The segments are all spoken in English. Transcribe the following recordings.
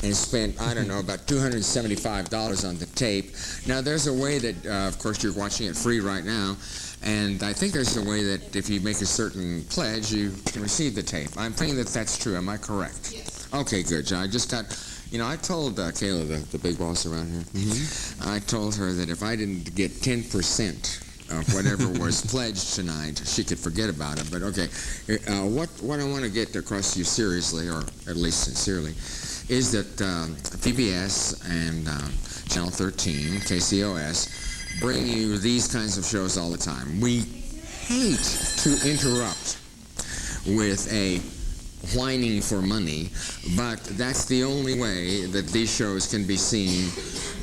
and spent, I don't know, about $275 on the tape. Now, there's a way that, of course, you're watching it free right now, and I think there's a way that if you make a certain pledge, you can receive the tape. I'm thinking that that's true. Am I correct? Yes. Okay, good. I just got, I told Kayla, the big boss around here, I told her that if I didn't get 10% of whatever was pledged tonight, she could forget about it. But okay, what I want to get across to you seriously, or at least sincerely, is that PBS and Channel 13, KCOS, bring you these kinds of shows all the time. We hate to interrupt with a whining for money, but that's the only way that these shows can be seen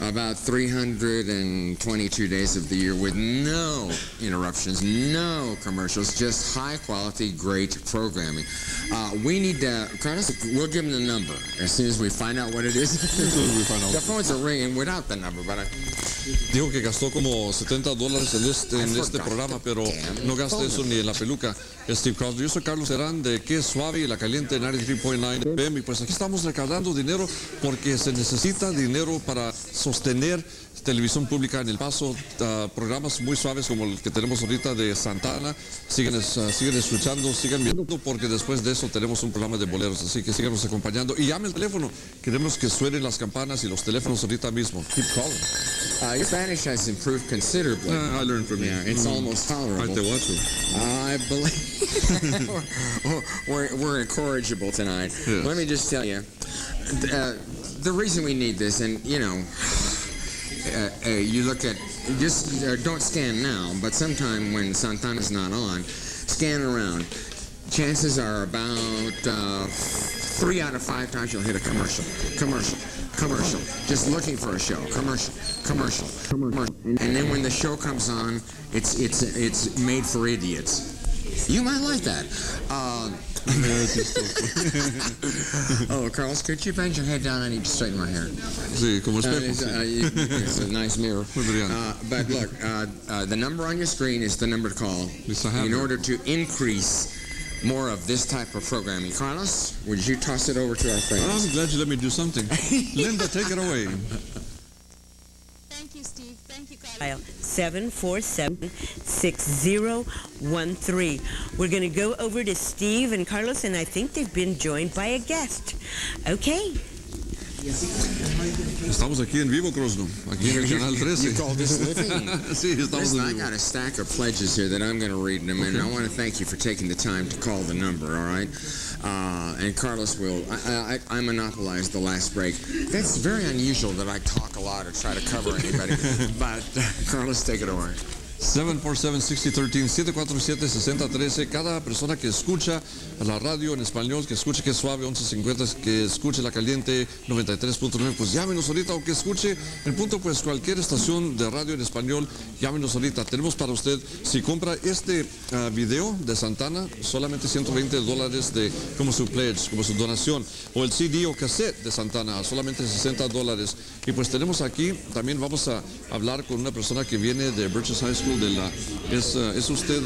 about 322 days of the year with no interruptions, no commercials, just high-quality, great programming. We need to, Carlos, we'll give them the number as soon as we find out what it is. The phones are ringing without the number, but Dijo que gastó como $70 en este programa, pero no gasta eso ni en la peluca. Steve Crosno. Yo soy Carlos Herán de Qué Suave y La Caliente 93.9 FM. Y pues aquí estamos recaudando dinero porque se necesita dinero para sostener televisión pública en El Paso, programas muy suaves como el que tenemos ahorita de Santana. Siguen escuchando, sigan viendo, porque después de eso tenemos un programa de boleros, así que síganos acompañando. Y llame el teléfono, queremos que suenen las campanas y los teléfonos ahorita mismo. Keep calling. Your Spanish has improved considerably. I learned from you. Yeah, it's almost tolerable. I believe we're incorrigible tonight. Yes. Let me just tell you, the reason we need this, and you look at, just don't scan now, but sometime when Santana's not on, scan around. Chances are about 3 out of 5 times you'll hit a commercial. Just looking for a show. Commercial. And then when the show comes on, it's made for idiots. You might like that. Oh, Carlos, could you bend your head down? I need to straighten my hair. Sí, como espejo. It's a nice mirror. But look, the number on your screen is the number to call in order to increase more of this type of programming. Carlos, would you toss it over to our friends? I'm glad you let me do something. Linda, take it away. Thank you, Steve. Thank you, Carlos. Dial 747-6013. We're going to go over to Steve and Carlos, and I think they've been joined by a guest. Okay. Estamos aquí en vivo, Crosno, aquí en el Canal 13. You call this living? Sí, estamos en I vivo. got a stack of pledges here that I'm going to read them, and I want to thank you for taking the time to call the number, all right? And Carlos will, I monopolized the last break. That's very unusual that I talk a lot or try to cover anybody, but Carlos, take it away. 747-6013, 747-6013. Cada persona que escucha la radio en español, que escuche Que Suave 1150, que escuche La Caliente 93.9, pues llámenos ahorita, o que escuche el punto, pues cualquier estación de radio en español, llámenos ahorita. Tenemos para usted, si compra este video de Santana, solamente $120 como su pledge, como su donación, o el CD o cassette de Santana, solamente $60. Y pues tenemos aquí, también vamos a hablar con una persona que viene de Burgess High School. Es usted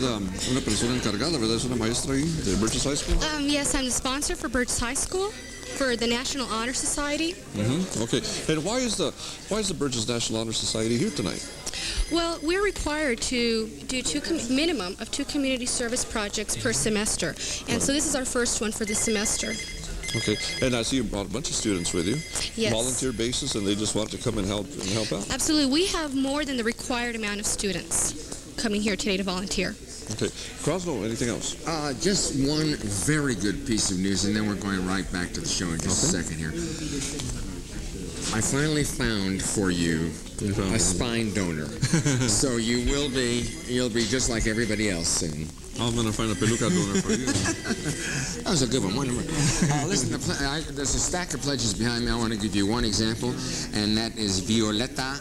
una persona encargada, ¿verdad? ¿Es una maestra ahí de Burgess High School? Yes, I'm the sponsor for Burgess High School for the National Honor Society. Okay. And why is the Burgess National Honor Society here tonight? Well, we're required to do minimum of 2 community service projects per semester, and so this is our first one for the semester. Okay, and I see you brought a bunch of students with you. Yes. Volunteer basis, and they just want to come and help out. Absolutely, we have more than the required amount of students coming here today to volunteer. Okay, Crosno, anything else? Just one very good piece of news, and then we're going right back to the show in just a second here. I finally found for you a spine donor, so you'll be just like everybody else soon. I'm going to find a peluca donor for you. That was a good one. Listen, there's a stack of pledges behind me. I want to give you one example, and that is Violeta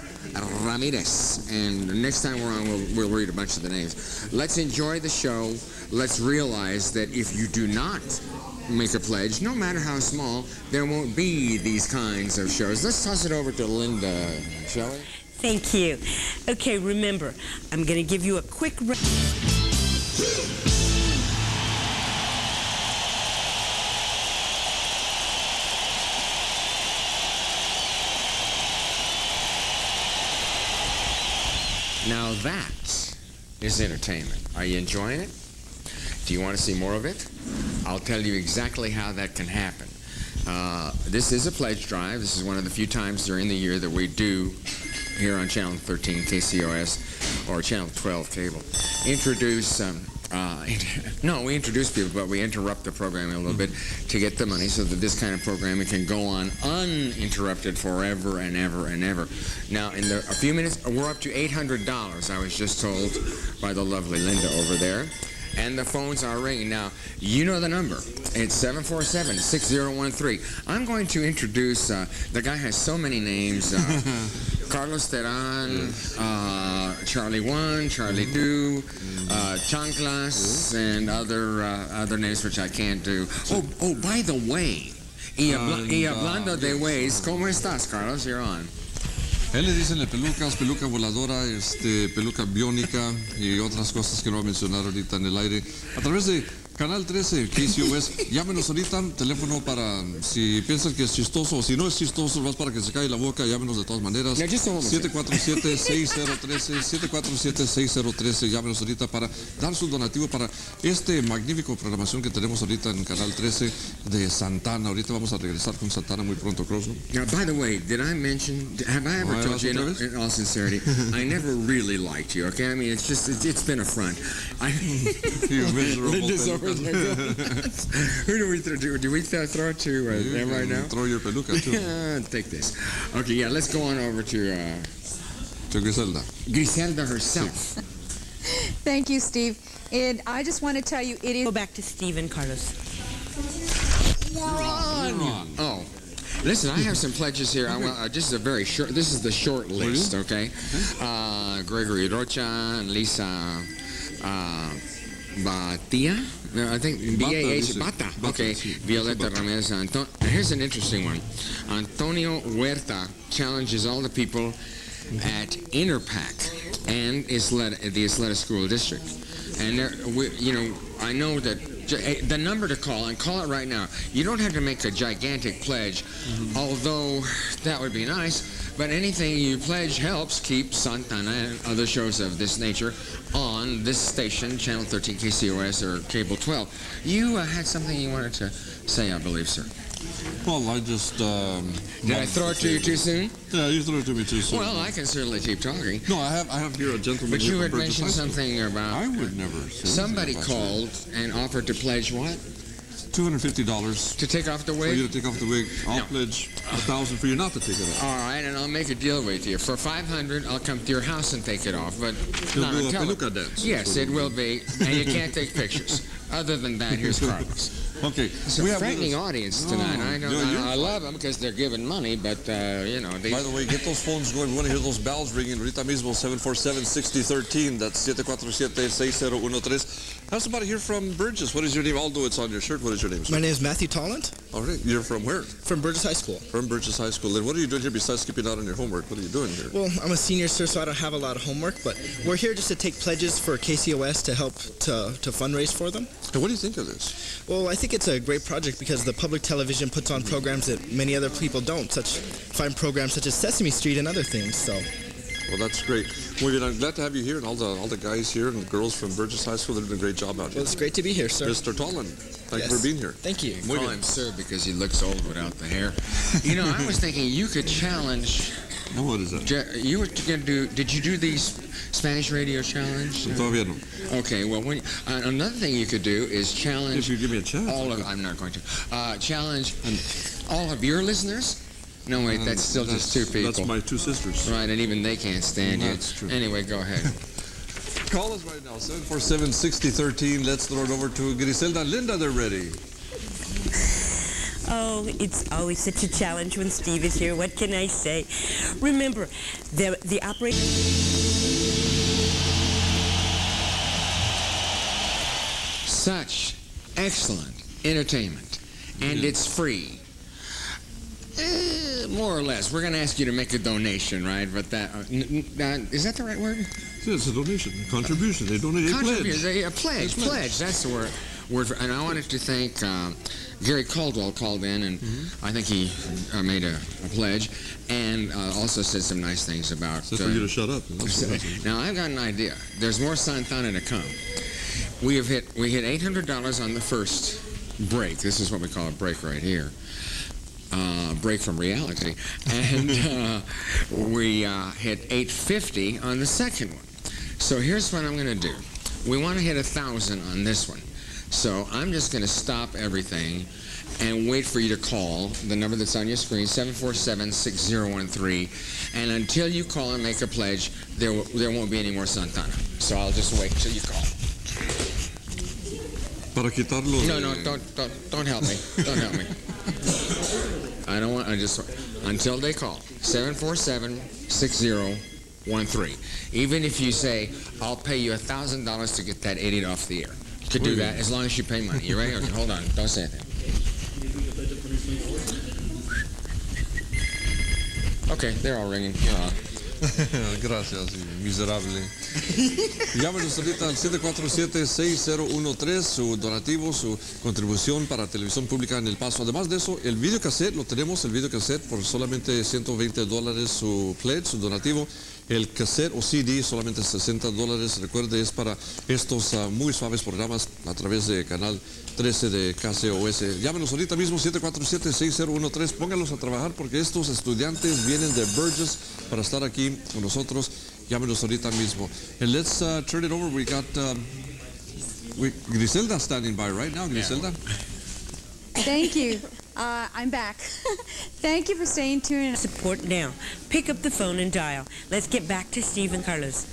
Ramirez. And the next time we're on, we'll read a bunch of the names. Let's enjoy the show. Let's realize that if you do not make a pledge, no matter how small, there won't be these kinds of shows. Let's toss it over to Linda, shall we? Thank you. Okay, remember, I'm going to give you a quick... Now that is entertainment. Are you enjoying it? Do you want to see more of it? I'll tell you exactly how that can happen. This is a pledge drive. This is one of the few times during the year that we do here on Channel 13 KCOS or Channel 12 cable. We introduce people, but we interrupt the programming a little bit to get the money so that this kind of programming can go on uninterrupted forever and ever and ever. Now, in a few minutes, we're up to $800, I was just told by the lovely Linda over there. And the phones are ringing. Now, you know the number. It's 747-6013. I'm going to introduce, the guy has so many names. Carlos Teran, Charlie 1, Charlie 2, Chanclas, and other names which I can't do. Oh, by the way, y hablando de ways, ¿cómo estás, Carlos? You're on. Él le dicen pelucas, peluca voladora, peluca biónica y otras cosas que no va a mencionar ahorita en el aire. A través de Canal 13, KCOS, llámenos ahorita, teléfono para, si piensan que es chistoso o si no es chistoso, más para que se calle la boca, llámenos de todas maneras. 747-6013, 747-6013, llámenos ahorita para dar su donativo para este magnífico programación que tenemos ahorita en Canal 13 de Santana. Ahorita vamos a regresar con Santana muy pronto, Crosno. Now, by the way, have I ever told you, in all sincerity, I never really liked you, okay? I mean, it's been a front. You miserable Who do we throw to? Do we throw it to them right now? Throw your peluca, too. Take this. Okay, yeah, let's go on over to Griselda. Griselda herself. Thank you, Steve. And I just want to tell you, it is... Go back to Steve and Carlos. Oh. Listen, I have some pledges here. This is a very short. This is the short list, okay? Gregory Rocha and Lisa Batia. No, I think B-A-H, Bata. Okay, Violeta Ramirez. Here's an interesting one. Antonio Huerta challenges all the people at Interpac and the Isleta School District. And I know that the number to call, and call it right now. You don't have to make a gigantic pledge, although that would be nice. But anything you pledge helps keep Santana and other shows of this nature on this station, Channel 13 KCOS or Cable 12. You had something you wanted to say, I believe, sir. Well, I just... Did I throw it to you too soon? Yeah, you threw it to me too soon. Well, I can certainly keep talking. No, I have here a gentleman. But you had mentioned something about... I would never say somebody called and offered to pledge what? $250 to take off the for wig? you to take off the wig. I'll pledge $1,000 for you not to take it off. All right, and I'll make a deal with you. For $500, I'll come to your house and take it off, but You'll not do a until peluca dance. Yes, it will be, and you can't take pictures. Other than that, here's Carlos. Okay, It's a frightening audience tonight. I love them because they're giving money, but By the way, get those phones going. We want to hear those bells ringing. Ahorita mismo, 747-6013. That's 747-6013. Have somebody here from Burgess. What is your name? Although it's on your shirt, what is your name, sir? My name is Matthew Tolland All right. You're from where? from Burgess High School. From Burgess High School. And what are you doing here besides keeping out on your homework? What are you doing here? Well, I'm a senior, sir, so I don't have a lot of homework, but we're here just to take pledges for KCOS to help to fundraise for them. And what do you think of this? Well, I think it's a great project because the public television puts on programs that many other people don't, fine programs such as Sesame Street and other things, so... Well, that's great. Well, I'm glad to have you here, and all the guys here and the girls from Burgess High School. They're doing a great job out here. Well, it's great to be here, sir. Mr. Tolland, thank you for being here. Thank you. call him sir because he looks old without the hair. I was thinking you could challenge... Now, what is that? You were going to do... Did you do the Spanish radio challenge? Todavía no. Okay, well, another thing you could do is challenge... If you give me a chance. I'm not going to. Challenge all of your listeners. No, wait, that's still just two people. That's my two sisters. Right, and even they can't stand you. That's true. Anyway, go ahead. Call us right now, 747-6013. Let's throw it over to Griselda and Linda. They're ready. Oh, it's always such a challenge when Steve is here. What can I say? Remember, the operator... Such excellent entertainment, and it's free. More or less. We're going to ask you to make a donation, right? But that is that the right word? Yeah, it's a donation, a contribution. They donate a pledge. A pledge. That's the word. And I wanted to thank Gary Caldwell called in, and I think he made a pledge, and also said some nice things about... Said for you to shut up. Now, I've got an idea. There's more Santana to come. We hit $800 on the first break. This is what we call a break right here. Break from reality. And we hit $850 on the second one. So here's what I'm going to do. We want to hit 1,000 on this one. So I'm just going to stop everything and wait for you to call the number that's on your screen, 747-6013. And until you call and make a pledge, there won't be any more Santana. So I'll just wait until you call. Para quitarlo. No, don't help me. Don't help me. I don't want. Until they call, 747-6013. Even if you say, I'll pay you $1,000 to get that idiot off the air. You could do that as long as you pay money. You ready? Okay, hold on. Don't say anything. Okay, they're all ringing. You're on. Gracias, miserable. Llámenos ahorita al 747-6013, su donativo, su contribución para televisión pública en El Paso. Además de eso, el videocassette, lo tenemos, el videocassette por solamente $120, su pledge, su donativo. El cassette o CD, solamente $60. Recuerde, es para estos muy suaves programas a través de Canal 13 de KCOS. Llámenos ahorita mismo, 747-6013. Pónganlos a trabajar porque estos estudiantes vienen de Burgess para estar aquí con nosotros. Llámenos ahorita mismo. And let's turn it over. We got Griselda standing by right now. Griselda? Thank you. I'm back. Thank you for staying tuned. Support now. Pick up the phone and dial. Let's get back to Steve and Carlos.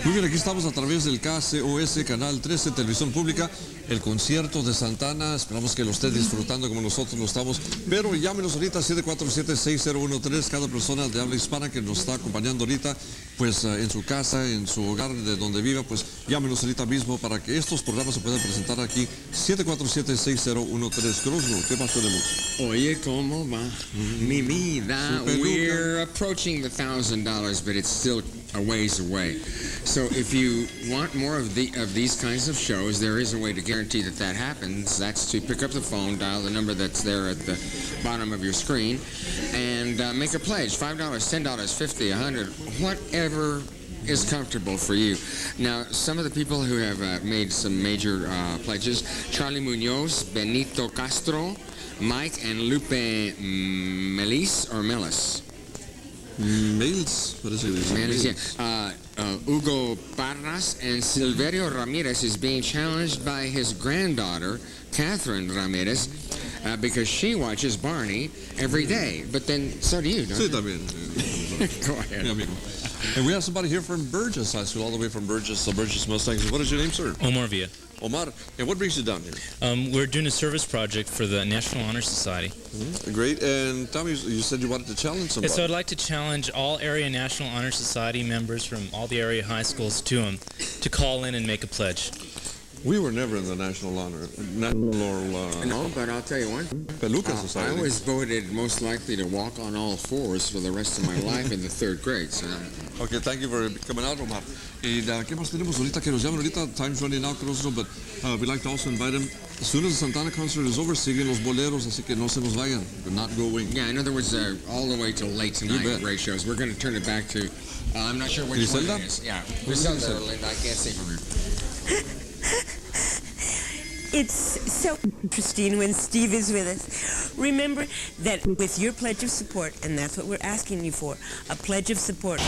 Muy bien, aquí estamos a través del KCOS Canal 13 Televisión Pública, el concierto de Santana. Esperamos que lo esté disfrutando como nosotros lo estamos. Pero llámenos ahorita 747-6013. Cada persona de habla hispana que nos está acompañando ahorita, pues en su casa, en su hogar, de donde viva, pues llámenos ahorita mismo para que estos programas se puedan presentar aquí. 747-6013. Crosno, ¿qué más tenemos? Oye, ¿cómo va mi vida? We're approaching the $1,000, but it's still a ways away. So if you want more of these kinds of shows, there is a way to guarantee that happens. That's to pick up the phone, dial the number that's there at the bottom of your screen, and make a pledge. $5, $10, $50, $100, whatever is comfortable for you. Now, some of the people who have made some major pledges, Charlie Munoz, Benito Castro, Mike and Lupe Melis. Mails, parece que dice. Mails, yeah. Hugo Parras and Silverio Ramirez is being challenged by his granddaughter, Catherine Ramirez, because she watches Barney every day. But then, so do you, don't Sí, you? también. Go ahead. Mi amigo. And we have somebody here from Burgess High School, all the way from Burgess, the Burgess Mustangs. What is your name, sir? Omar Villa. Omar. And what brings you down here? We're doing a service project for the National Honor Society. Mm-hmm. Great. And tell me, you said you wanted to challenge somebody. So I'd like to challenge all area National Honor Society members from all the area high schools to call in and make a pledge. We were never in the National Honor. No, but I'll tell you one. Peluca Society. I was voted most likely to walk on all fours for the rest of my life in the third grade. So. Okay, thank you for coming out, Omar. Y ¿qué más tenemos ahorita que nos llaman ahorita? Time's running out, Crosno, but we'd like to also invite them. As soon as the Santana concert is over, siguen los boleros, así que no se nos vayan. We're not going. Yeah, in other words, all the way till late tonight, great shows. We're going to turn it back to, I'm not sure which one it is. Yeah, Griselda, Linda, I can't see from here. It's so interesting when Steve is with us. Remember that with your pledge of support, and that's what we're asking you for, a pledge of support.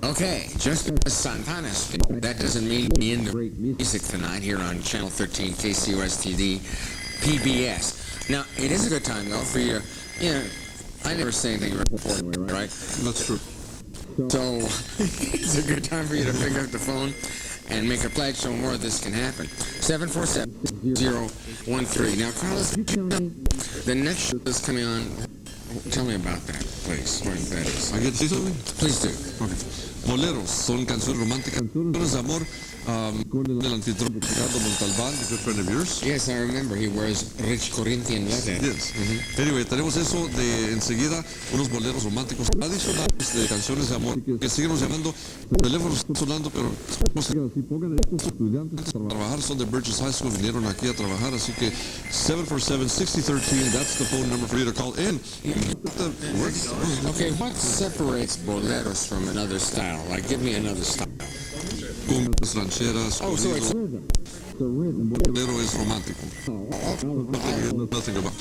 Okay, just because Santana's that doesn't mean me into great music tonight here on Channel 13 KCOS TV PBS. Now, it is a good time, though, for you. I never say anything before, right? That's true. So, it's a good time for you to pick up the phone and make a pledge so more of this can happen. 747-013. Now, Carlos, the next show is coming on. Tell me about that, please, what that is. I get to say something? Please do. Okay. Boleros son canciones románticas, canciones de amor con el anfitrión Ricardo Montalbán, a good friend of yours. Yes, I remember. He wears rich Corinthian leather. Yes. Anyway, tenemos eso de enseguida, unos boleros románticos adicionales de canciones de amor que seguimos llamando. El teléfono está sonando, pero pongan estos estudiantes a trabajar, son de Burgess High School, vinieron aquí a trabajar, así que 747-6013, that's the phone number for you to call in. Okay, what separates boleros from another style? Like, give me another style. Cumbias, rancheras, Oh, so it's bolero es romántico. Nothing about.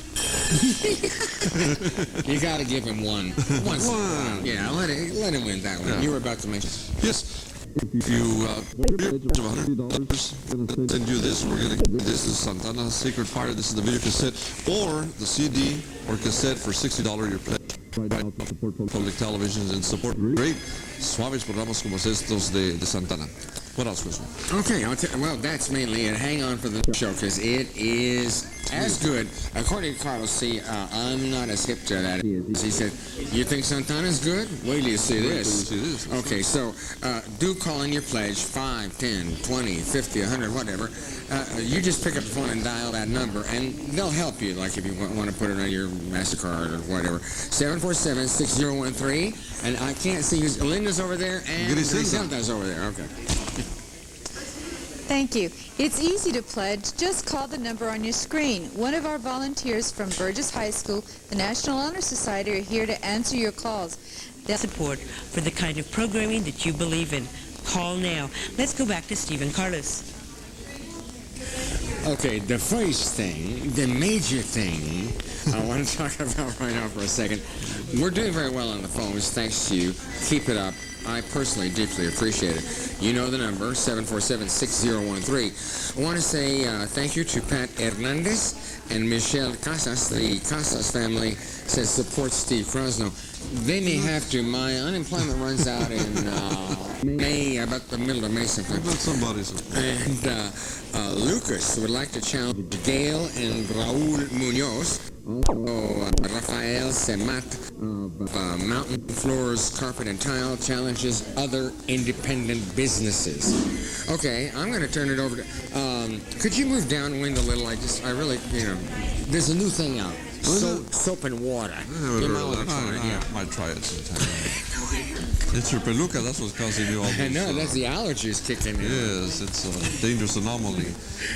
You got to give him one. One. Yeah, let him win that one. Yeah. You were about to mention. Yes. If you $100, we're going to send you this. This is Santana's Sacred Fire. This is the video cassette or the CD or cassette for $60. Your pledge. Right now, support public televisions and support great suaves programas como estos de Santana. What else, Crosno? Okay, well, that's mainly it. Hang on for the show, because it is as good. According to Carlos, see, I'm not as hip to that as he is. He said, you think Santana's good? Wait till you see this. Okay, so do call in your pledge, 5, 10, 20, 50, 100, whatever. You just pick up the phone and dial that number, and they'll help you, like if you want to put it on your MasterCard or whatever. 747-6013, and I can't see who's... Linda's over there, and Griselda's over there. Okay. Thank you. It's easy to pledge. Just call the number on your screen. One of our volunteers from Burgess High School, the National Honor Society, are here to answer your calls. Support for the kind of programming that you believe in. Call now. Let's go back to Steve and Carlos. Okay, the first thing, the major thing I want to talk about right now for a second. We're doing very well on the phones, thanks to you. Keep it up. I personally deeply appreciate it. You know the number, 747-6013. I want to say thank you to Pat Hernandez and Michelle Casas. The Casas family says support Steve Crosno. They may have to. My unemployment runs out in May, about the middle of May sometime. And Lucas would like to challenge Gail and Raul Munoz. Rafael Semat of Mountain Floors Carpet and Tile challenges other independent businesses. Okay, I'm going to turn it over to... could you move downwind a little? I really, there's a new thing out. Soap and water. You might try it sometime. It's your peluca, that's what's causing you all this. I know, that's the allergies kicking in. Yes, it's a dangerous anomaly.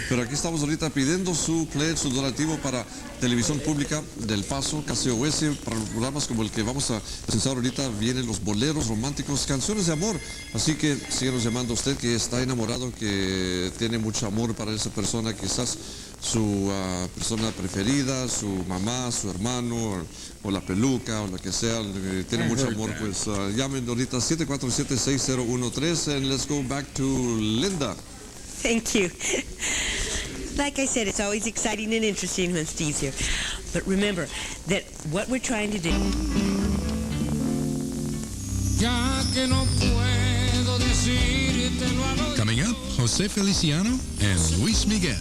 Pero aquí estamos ahorita pidiendo su pledge, su donativo para televisión pública del Paso, KCOS, para programas como el que vamos a presentar ahorita. Vienen los boleros románticos, canciones de amor. Así que síganos llamando a usted que está enamorado, que tiene mucho amor para esa persona, quizás su persona preferida, su mamá, su hermano, o la peluca, o lo que sea, tiene mucho amor, pues llamen ahorita 747-6013, and let's go back to Linda. Thank you. Like I said, it's always exciting and interesting when Steve's here. But remember that what we're trying to do... Coming up, Jose Feliciano and Luis Miguel.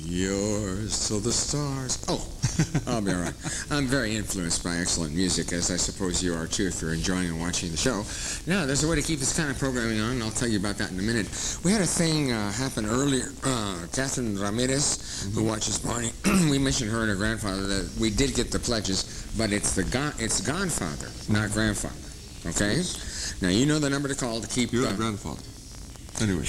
Yours till the stars. Oh, I'll be all right. I'm very influenced by excellent music, as I suppose you are too if you're enjoying and watching the show. Now, there's a way to keep this kind of programming on, and I'll tell you about that in a minute. We had a thing happen earlier. Catherine Ramirez, who watches Barney, we mentioned her and her grandfather that we did get the pledges, but it's godfather, not grandfather. Okay? Now, you know the number to call to keep... You're the grandfather. Anyway.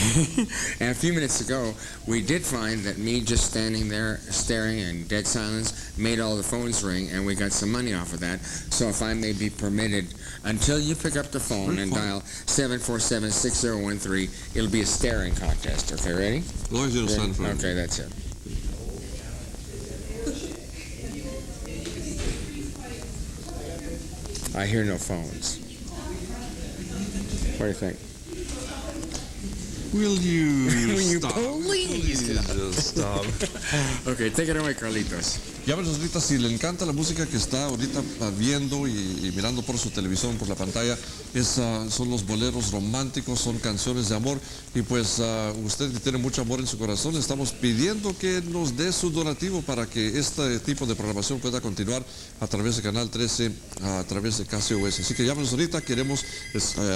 And a few minutes ago, we did find that me just standing there staring in dead silence made all the phones ring, and we got some money off of that. So if I may be permitted, until you pick up the phone and dial 747-6013, it'll be a staring contest. Okay, ready? As long as you don't stand for it. Okay, that's it. I hear no phones. What do you think? Will you stop? Please Just stop. Okay, take it away, Carlitos. Ya ves, ahorita, si le encanta la música que está ahorita viendo y mirando por su televisión, por la pantalla, son los boleros románticos, son canciones de amor. Y pues usted que tiene mucho amor en su corazón, estamos pidiendo que nos dé su donativo para que este tipo de programación pueda continuar a través de Canal 13, a través de KCOS. Así que llámenos ahorita, queremos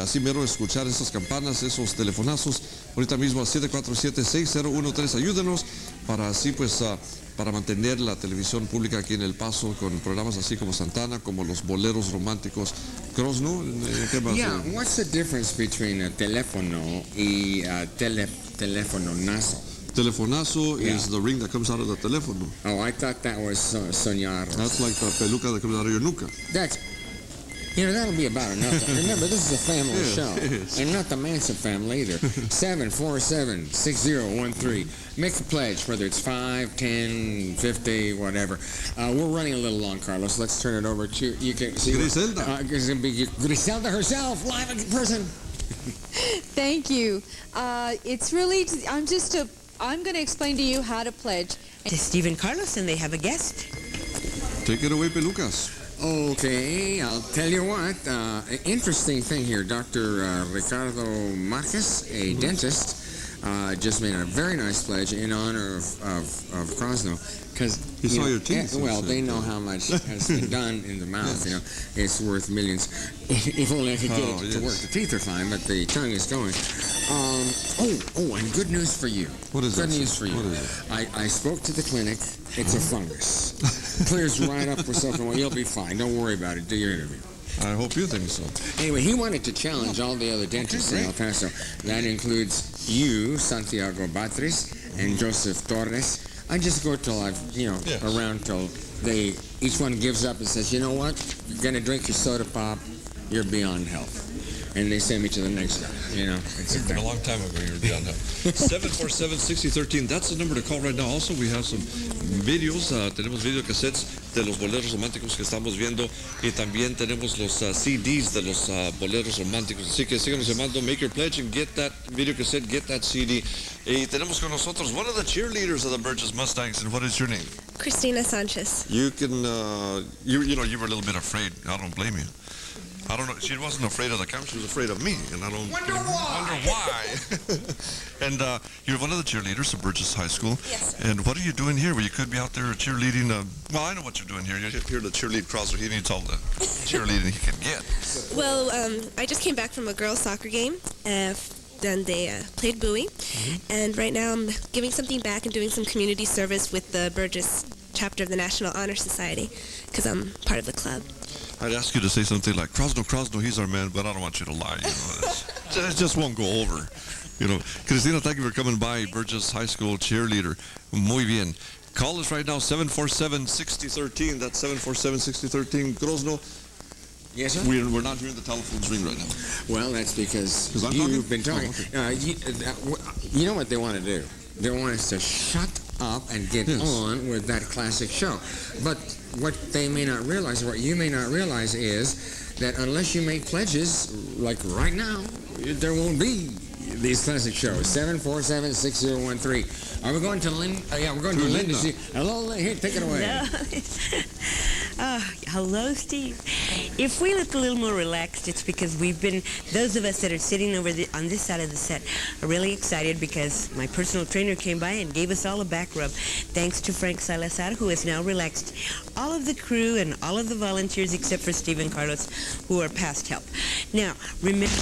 así mero escuchar esas campanas, esos telefonazos, ahorita mismo al 747-6013. Ayúdenos para así pues... para mantener la televisión pública aquí en El Paso con programas así como Santana, como los boleros románticos. Crosno, ¿qué más? Yeah, what's the difference between a teléfono y telefonazo? Telefonazo is the ring that comes out of the teléfono. Oh, I thought that was soñar. That's like the peluca that comes out of your nuca. That's, that'll be about enough. Remember, this is a family show. Yes. And not the Manson family either. 747-6013. Make a pledge, whether it's 5, 10, 50, whatever. We're running a little long, Carlos. Let's turn it over to you. Can see Griselda. It's going to be Griselda herself, live in person. Thank you. It's really, I'm going to explain to you how to pledge. To Stephen Carlos, and they have a guest. Take it away, pelucas. Okay, I'll tell you what. Interesting thing here. Dr. Ricardo Marquez, a dentist, just made a very nice pledge in honor of Crosno. Because He saw your teeth. Well, they know how much has been done in the mouth. It's worth millions. If only I could get it to work. The teeth are fine, but the tongue is going. And good news for you. What is good that? news for you? What is it? I spoke to the clinic. It's a fungus. Clears right up with something. Well, you'll be fine. Don't worry about it. Do your interview. I hope you think so. Anyway, he wanted to challenge all the other dentists in El Paso. That includes you, Santiago Batres, and Joseph Torres. I just go till around till each one gives up and says, you know what? You're going to drink your soda pop. You're beyond help. And they send me to the next guy. It's A long time ago you were beyond help. 747-6013. That's the number to call right now. Also, we have some videos. Tenemos video cassettes de los boleros románticos que estamos viendo. Y también tenemos los CDs de los boleros románticos. Así que síganos llamando. Make your pledge and get that video cassette, get that CD. Y tenemos con nosotros one of the cheerleaders of the Burgess Mustangs. And what is your name? Christina Sanchez. You can, you were a little bit afraid. I don't blame you. I don't know. She wasn't afraid of the camera. She was afraid of me, and I don't wonder why. And you're one of the cheerleaders of Burgess High School. Yes. And what are you doing here? Well, you could be out there cheerleading. Well, I know what you're doing here. You're here to cheerlead Crosno. He needs all the cheerleading he can get. Well, I just came back from a girls' soccer game. Then they played Bowie. And right now I'm giving something back and doing some community service with the Burgess chapter of the National Honor Society because I'm part of the club. I'd ask you to say something like, Crosno, he's our man, but I don't want you to lie. It just won't go over. Cristina, thank you for coming by, Burgess High School cheerleader. Muy bien. Call us right now, 747-6013. That's 747-6013. Crosno. Yes, sir? We're not hearing the telephones ring right now. Well, that's because I'm you've talking? been talking. Oh, okay. You know what they want to do? They want us to shut up and get on with that classic show. But what they may not realize, what you may not realize is that unless you make pledges, like right now, there won't be these classic shows. 747-6013. Are we going to Lynn? Yeah, we're going to Lynn to see. Hello, Lynn. Here, take it away. Hello, Steve. If we look a little more relaxed, it's because those of us that are sitting over on this side of the set are really excited because my personal trainer came by and gave us all a back rub. Thanks to Frank Salazar, who has now relaxed all of the crew and all of the volunteers except for Steve and Carlos, who are past help. Now, remember...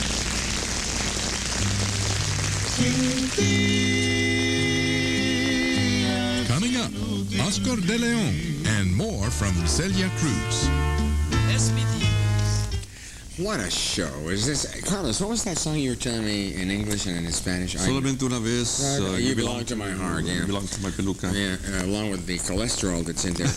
Coming up, Oscar de Leon and more from Celia Cruz. What a show. Is this... Carlos, what was that song you were telling me in English and in Spanish? Solamente una vez. You belong to my heart, yeah. You belong to my peluca. Yeah, along with the cholesterol that's in there.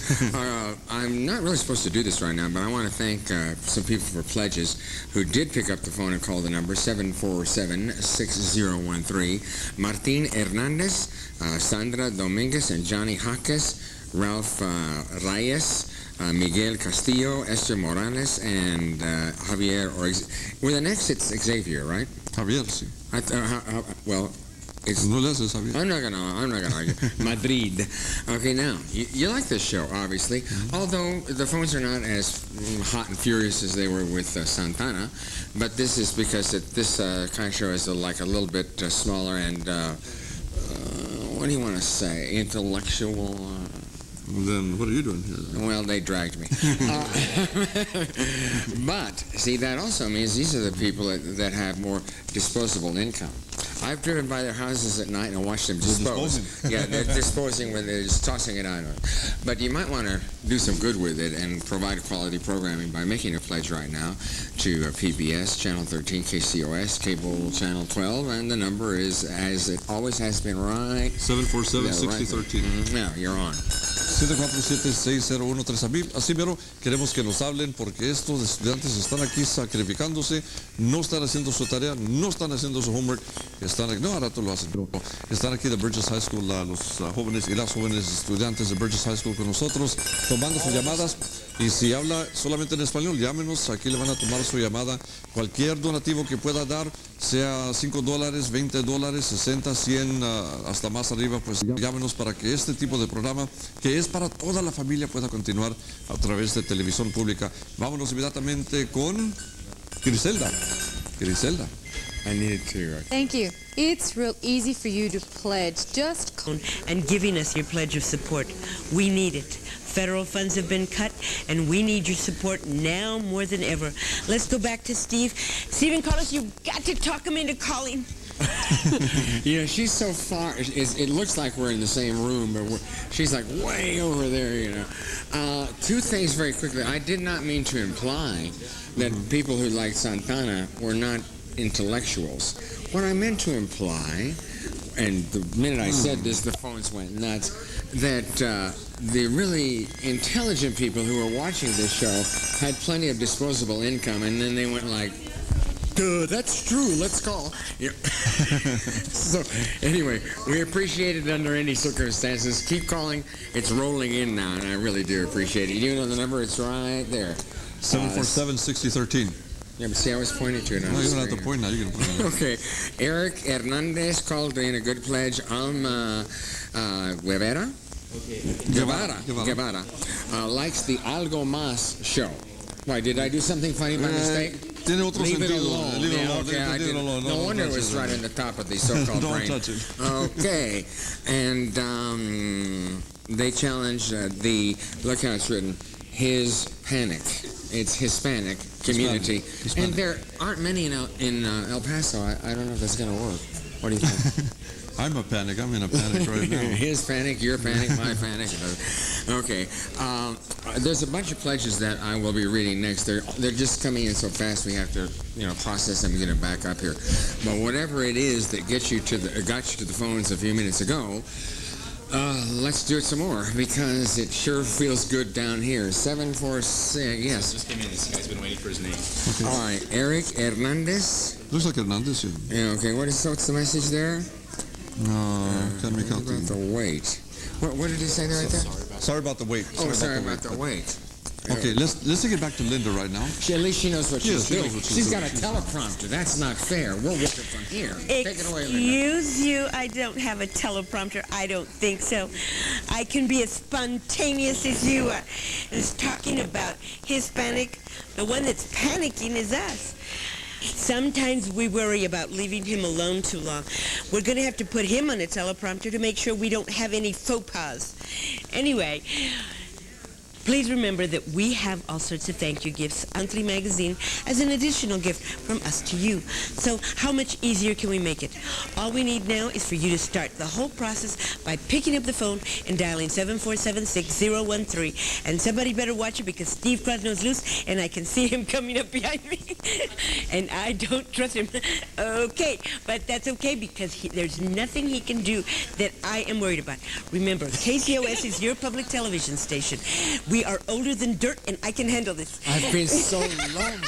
I'm not really supposed to do this right now, but I want to thank some people for pledges who did pick up the phone and call the number 747-6013. Martin Hernandez, Sandra Dominguez, and Johnny Jaques, Ralph Reyes, Miguel Castillo, Esther Morales, and Javier. With an X, it's Xavier, right? Javier, sí. Well, it's No le haces, Javier. I'm not gonna argue. Madrid. Okay, now you like this show, obviously. Although the phones are not as hot and furious as they were with Santana, but this is because this kind of show is like a little bit smaller and what do you want to say? Intellectual. Then what are you doing here? Well, they dragged me. But see, that also means these are the people that have more disposable income. I've driven by their houses at night and watched them dispose. Yeah, they're disposing when they're just tossing it out. But you might want to do some good with it and provide quality programming by making a pledge right now to PBS, Channel 13, KCOS, Cable Channel 12, and the number is, as it always has been, right? 747-6013. Now, you're on. 747-6013. Así, pero queremos que nos hablen porque estos estudiantes están aquí sacrificándose, no están haciendo su tarea, no están haciendo su homework, están aquí, no, ahora tú lo hacen, pero están aquí de Burgess High School, los jóvenes y las jóvenes estudiantes de Burgess High School con nosotros, tomando sus llamadas. Y si habla solamente en español, llámenos, aquí le van a tomar su llamada. Cualquier donativo que pueda dar, sea $5, $20, 60, 100, hasta más arriba, pues llámenos para que este tipo de programa, que es para toda la familia, pueda continuar a través de televisión pública. Vámonos inmediatamente con Griselda. Griselda. I needed to. Thank you. It's real easy for you to pledge. Just and giving us your pledge of support. We need it. Federal funds have been cut, and we need your support now more than ever. Let's go back to Steve. Stephen Carlos, you've got to talk him into calling. You know, she's so far, it looks like we're in the same room, but she's like way over there, you know. Two things very quickly. I did not mean to imply that people who like Santana were not intellectuals. What I meant to imply, and the minute I said this, the phones went nuts, that the really intelligent people who were watching this show had plenty of disposable income, and then they went like, duh, that's true, let's call. Yeah. So, anyway, we appreciate it under any circumstances. Keep calling. It's rolling in now, and I really do appreciate it. You know the number? It's right there. 747-6013. Yeah, but see, I was pointing to it. No, you don't have to point now. You can point now. Okay. Eric Hernandez called in a good pledge. Alma Guevara likes the Algo Más show. Why, did I do something funny by mistake? Tiene otro Leave it sentido. alone. Leave it Yeah, alone. okay, I Leave it didn't- alone. no wonder it was right on the top of the so-called Don't brain. touch it. Okay. And they challenged look how it's written, his panic. It's Hispanic community. Hispanic. And there aren't many in El Paso. I don't know if that's going to work. What do you think? I'm a panic. I'm in a panic right now. His panic, your panic, my panic. Okay. There's a bunch of pledges that I will be reading next. They're just coming in so fast we have to, process them and get them back up here. But whatever it is that got you to the phones a few minutes ago, let's do it some more because it sure feels good down here. 746, yes. Just came in. This guy's been waiting for his name. Okay. All right, Eric Hernandez. Looks like Hernandez. Yeah. Yeah, okay, what's the message there? Can't make out About the wait. What did he say there right there? Sorry about the wait. Sorry about the wait. Okay, let's take it back to Linda right now. At least she knows what Yes, she's she doing. knows what she's She's doing. got a teleprompter. That's not fair. We'll work it from here. Take it away, Linda. Excuse you, I don't have a teleprompter. I don't think so. I can be as spontaneous as you are. It's talking about Hispanic. The one that's panicking is us. Sometimes we worry about leaving him alone too long. We're going to have to put him on a teleprompter to make sure we don't have any faux pas. Anyway, please remember that we have all sorts of thank you gifts, Monthly Magazine, as an additional gift from us to you. So how much easier can we make it? All we need now is for you to start the whole process by picking up the phone and dialing 747-6013. And somebody better watch it because Steve Crosno's loose and I can see him coming up behind me. And I don't trust him. Okay, but that's okay because there's nothing he can do that I am worried about. Remember, KCOS is your public television station. We are older than dirt, and I can handle this. I've been so lonely.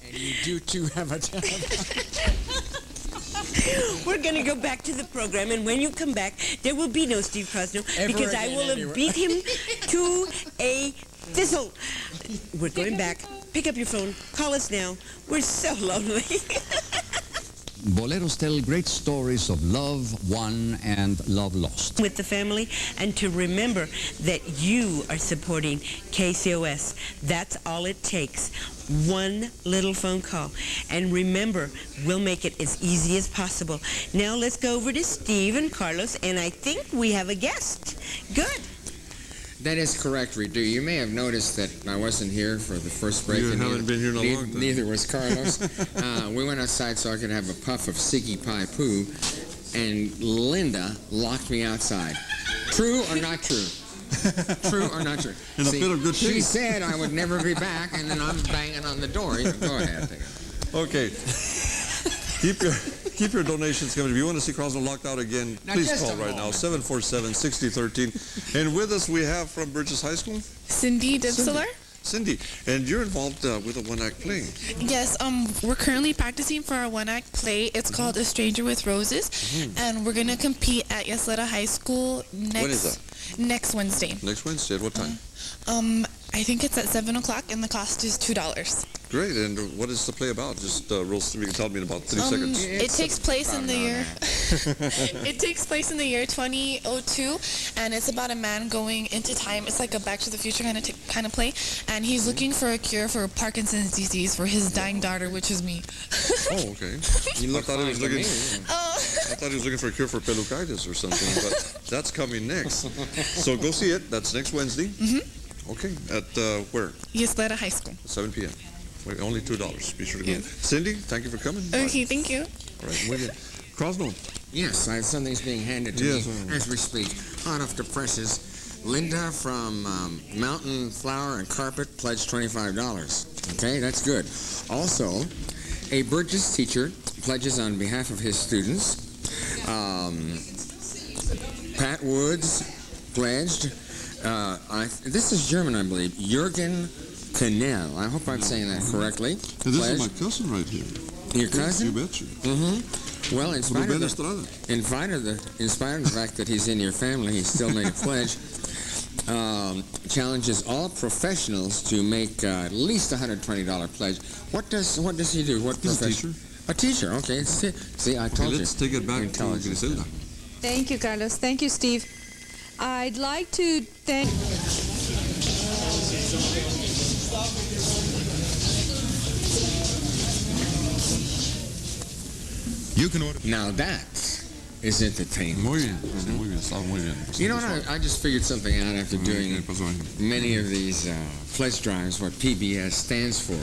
And you do too have a teleprompter. We're going to go back to the program, and when you come back, there will be no Steve Crosno because I will have beat him to a thistle. We're going back. Pick up your phone. Call us now. We're so lonely. Boleros tell great stories of love won and love lost. With the family, and to remember that you are supporting KCOS. That's all it takes. One little phone call. And remember, we'll make it as easy as possible. Now let's go over to Steve and Carlos, and I think we have a guest. Good. That is correct, Redu. You may have noticed that I wasn't here for the first break. You haven't been here in a long time. Neither was Carlos. We went outside so I could have a puff of Siggy Pie Poo, and Linda locked me outside. True or not true? True or not true? In a bit of good she taste. said I would never be back, and then I'm banging on the door. Go ahead. Okay. Keep your donations coming. If you want to see Crosno locked out again, Now, please just call a right now, moment. 747-6013. And with us we have from Burgess High School, Cindy Dibseler. Cindy. And you're involved with a one-act play. Yes, we're currently practicing for our one-act play. It's called A Stranger with Roses, and we're going to compete at Ysleta High School When is that? next Wednesday. Next Wednesday, at what time? I think it's at 7 o'clock, and the cost is $2. Great. And what is the play about? Just you can tell me in about 3 seconds. It takes place in the year. It takes place in the year 2002, and it's about a man going into time. It's like a Back to the Future kind of play, and he's looking for a cure for Parkinson's disease for his dying daughter, which is me. Oh, okay. I thought he was looking for a cure for pelucitis or something, but that's coming next. So go see it. That's next Wednesday. Okay. At where? Ysleta High School. 7 p.m. Wait, only $2. Be sure to go. Cindy, thank you for coming. Okay, thank you. All right, muy bien. Crosno. Yes, something's being handed to Yes, me as we speak. Hot off the presses. Linda from Mountain Flower and Carpet pledged $25. Okay, that's good. Also, a Burgess teacher pledges on behalf of his students. Pat Woods pledged. This is German, I believe. Jürgen Knell. I hope I'm saying that correctly. This is my cousin right here. Your cousin? You betcha. Well, in spite of Estrada. the fact that he's in your family, he still made a pledge. Challenges all professionals to make at least $120 pledge. What does he do? What He's a profession? teacher. A teacher. Okay. See, I told you. Let's take it back to Griselda. Thank you, Carlos. Thank you, Steve. I'd like to thank... You can order. Now that is entertainment. Muy bien. Muy bien. Está muy bien. You know what? I just figured something out after doing many of these pledge drives, what PBS stands for.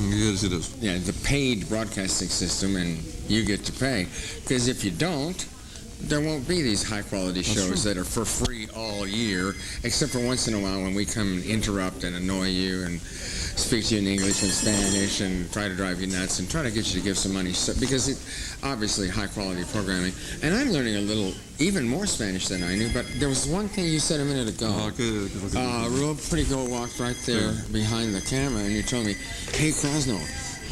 Yes, it is. Yeah, the paid broadcasting system, and you get to pay. Because if you don't, there won't be these high-quality shows that are for free all year, except for once in a while when we come and interrupt and annoy you and speak to you in English and Spanish and try to drive you nuts and try to get you to give some money. So, because it's obviously high-quality programming. And I'm learning a little, even more Spanish than I knew, but there was one thing you said a minute ago. A real pretty girl walked right there behind the camera, and you told me, "Hey, Crosno,